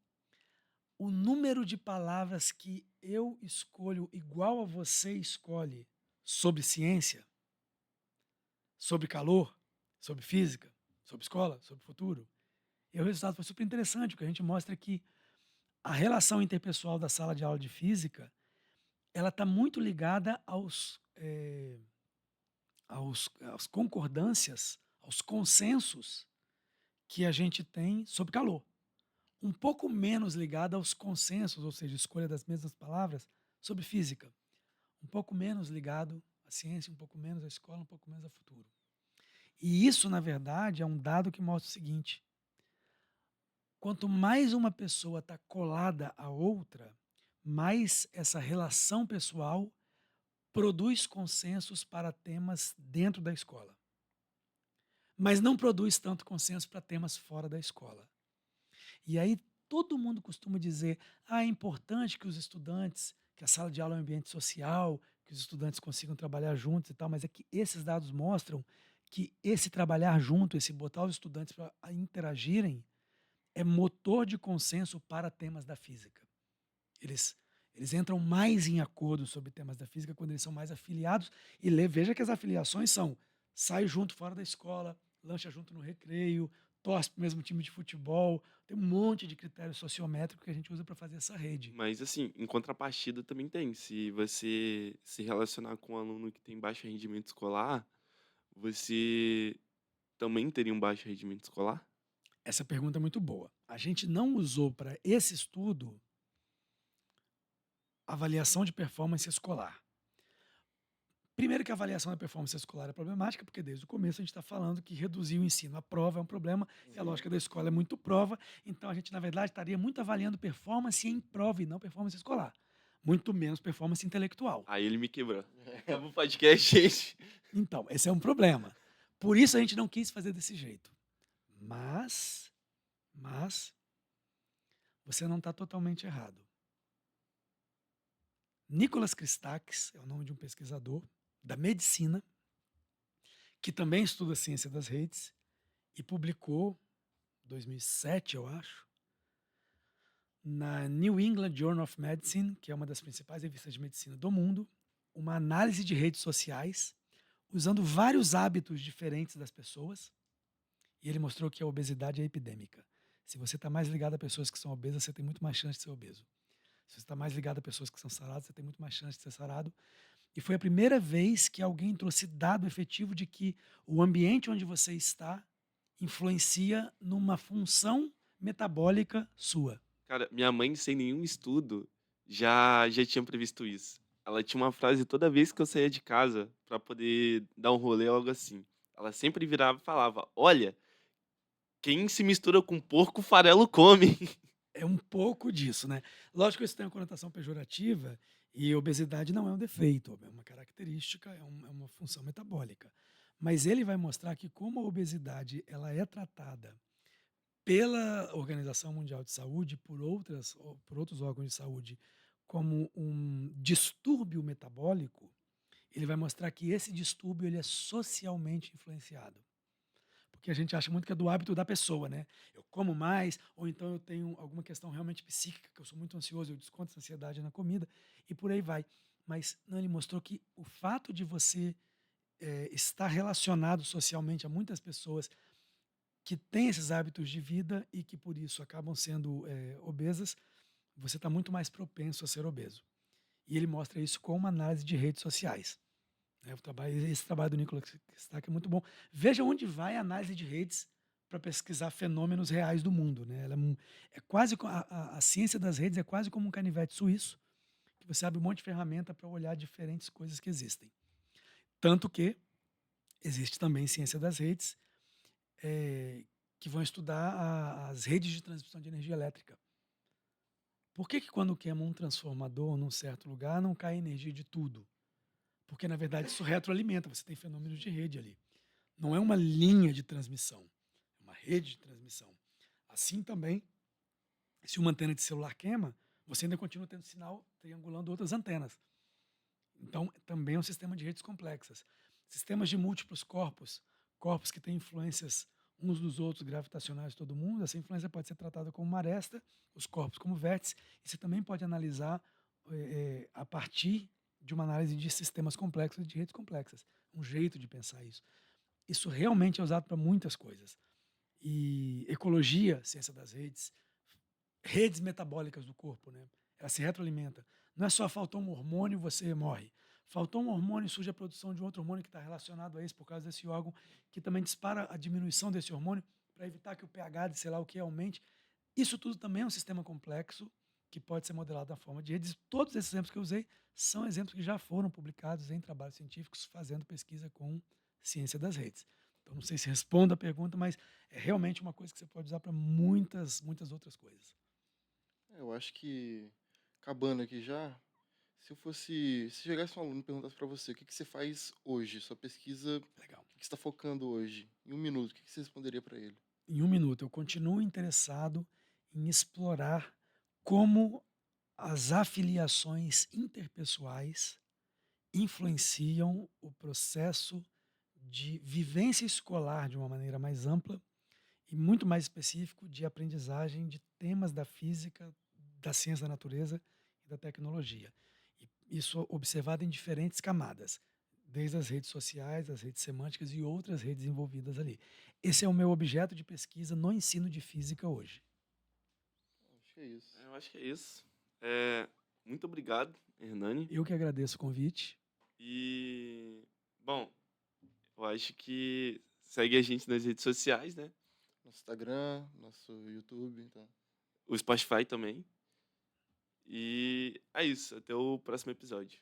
o número de palavras que eu escolho igual a você escolhe sobre ciência, sobre calor, sobre física, sobre escola, sobre futuro? E o resultado foi super interessante, porque a gente mostra que a relação interpessoal da sala de aula de física, ela está muito ligada às concordâncias, aos consensos que a gente tem sobre calor. Um pouco menos ligada aos consensos, ou seja, escolha das mesmas palavras, sobre física. Um pouco menos ligado à ciência, um pouco menos à escola, um pouco menos ao futuro. E isso, na verdade, é um dado que mostra o seguinte: quanto mais uma pessoa está colada à outra, mais essa relação pessoal produz consensos para temas dentro da escola. Mas não produz tanto consenso para temas fora da escola. E aí todo mundo costuma dizer: é importante que os estudantes, que a sala de aula é um ambiente social, que os estudantes consigam trabalhar juntos e tal, mas é que esses dados mostram que esse trabalhar junto, esse botar os estudantes para interagirem, é motor de consenso para temas da física. Eles entram mais em acordo sobre temas da física quando eles são mais afiliados. E veja que as afiliações são: sai junto fora da escola, lancha junto no recreio, torce para o mesmo time de futebol. Tem um monte de critérios sociométricos que a gente usa para fazer essa rede. Mas, assim, em contrapartida também tem. Se você se relacionar com um aluno que tem baixo rendimento escolar, você também teria um baixo rendimento escolar? Essa pergunta é muito boa. A gente não usou para esse estudo avaliação de performance escolar. Primeiro que a avaliação da performance escolar é problemática, porque desde o começo a gente está falando que reduzir o ensino à prova é um problema, e a lógica da escola é muito prova, então a gente, na verdade, estaria muito avaliando performance em prova e não performance escolar. Muito menos performance intelectual. Aí ele me quebrou. É um podcast, gente. Então, esse é um problema. Por isso a gente não quis fazer desse jeito. Mas você não está totalmente errado. Nicholas Christakis é o nome de um pesquisador da medicina, que também estuda a ciência das redes, e publicou, em 2007, eu acho, na New England Journal of Medicine, que é uma das principais revistas de medicina do mundo, uma análise de redes sociais, usando vários hábitos diferentes das pessoas, e ele mostrou que a obesidade é epidêmica. Se você está mais ligado a pessoas que são obesas, você tem muito mais chance de ser obeso. Se você está mais ligado a pessoas que são saradas, você tem muito mais chance de ser sarado. E foi a primeira vez que alguém trouxe dado efetivo de que o ambiente onde você está influencia numa função metabólica sua. Cara, minha mãe, sem nenhum estudo, já tinha previsto isso. Ela tinha uma frase toda vez que eu saía de casa pra poder dar um rolê ou algo assim. Ela sempre virava e falava: Olha, quem se mistura com porco, farelo come. É um pouco disso, né? Lógico que isso tem uma conotação pejorativa e obesidade não é um defeito, é uma característica, é uma função metabólica. Mas ele vai mostrar que como a obesidade ela é tratada pela Organização Mundial de Saúde, por outros órgãos de saúde, como um distúrbio metabólico, ele vai mostrar que esse distúrbio ele é socialmente influenciado. Porque a gente acha muito que é do hábito da pessoa, né? Eu como mais, ou então eu tenho alguma questão realmente psíquica, que eu sou muito ansioso, eu desconto essa ansiedade na comida, e por aí vai. Mas não, ele mostrou que o fato de você estar relacionado socialmente a muitas pessoas que têm esses hábitos de vida e que por isso acabam sendo obesas, você está muito mais propenso a ser obeso. E ele mostra isso com uma análise de redes sociais. Esse trabalho do Nicholas Stack é muito bom. Veja onde vai a análise de redes para pesquisar fenômenos reais do mundo, né? É quase a ciência das redes é quase como um canivete suíço, que você abre um monte de ferramenta para olhar diferentes coisas que existem. Tanto que existe também ciência das redes, que vão estudar as redes de transmissão de energia elétrica. Por que quando queima um transformador num certo lugar não cai energia de tudo? Porque, na verdade, isso retroalimenta, você tem fenômenos de rede ali. Não é uma linha de transmissão, é uma rede de transmissão. Assim também, se uma antena de celular queima, você ainda continua tendo sinal triangulando outras antenas. Então, também é um sistema de redes complexas. Sistemas de múltiplos corpos, corpos que têm influências uns dos outros, gravitacionais de todo mundo, essa influência pode ser tratada como uma aresta, os corpos como vértices, e você também pode analisar a partir de uma análise de sistemas complexos e de redes complexas. Um jeito de pensar isso. Isso realmente é usado para muitas coisas. E ecologia, ciência das redes, redes metabólicas do corpo, né? Ela se retroalimenta. Não é só faltou um hormônio, você morre. Faltou um hormônio, surge a produção de outro hormônio que está relacionado a esse por causa desse órgão, que também dispara a diminuição desse hormônio para evitar que o pH de sei lá o que aumente. Isso tudo também é um sistema complexo que pode ser modelado na forma de redes. Todos esses exemplos que eu usei são exemplos que já foram publicados em trabalhos científicos fazendo pesquisa com ciência das redes. Então, não sei se respondo a pergunta, mas é realmente uma coisa que você pode usar para muitas, muitas outras coisas. Eu acho que, acabando aqui já, se chegasse um aluno e perguntasse para você o que você faz hoje, sua pesquisa, Legal. o que você está focando hoje, em 1 minuto, o que você responderia para ele? Em 1 minuto, eu continuo interessado em explorar como as afiliações interpessoais influenciam o processo de vivência escolar de uma maneira mais ampla e muito mais específico de aprendizagem de temas da física, da ciência da natureza e da tecnologia. E isso observado em diferentes camadas, desde as redes sociais, as redes semânticas e outras redes envolvidas ali. Esse é o meu objeto de pesquisa no ensino de física hoje. Acho que é isso. Eu acho que é isso. Muito obrigado, Hernani. Eu que agradeço o convite. E, bom, eu acho que segue a gente nas redes sociais, né? Nosso Instagram, nosso YouTube, então. O Spotify também. E é isso. Até o próximo episódio.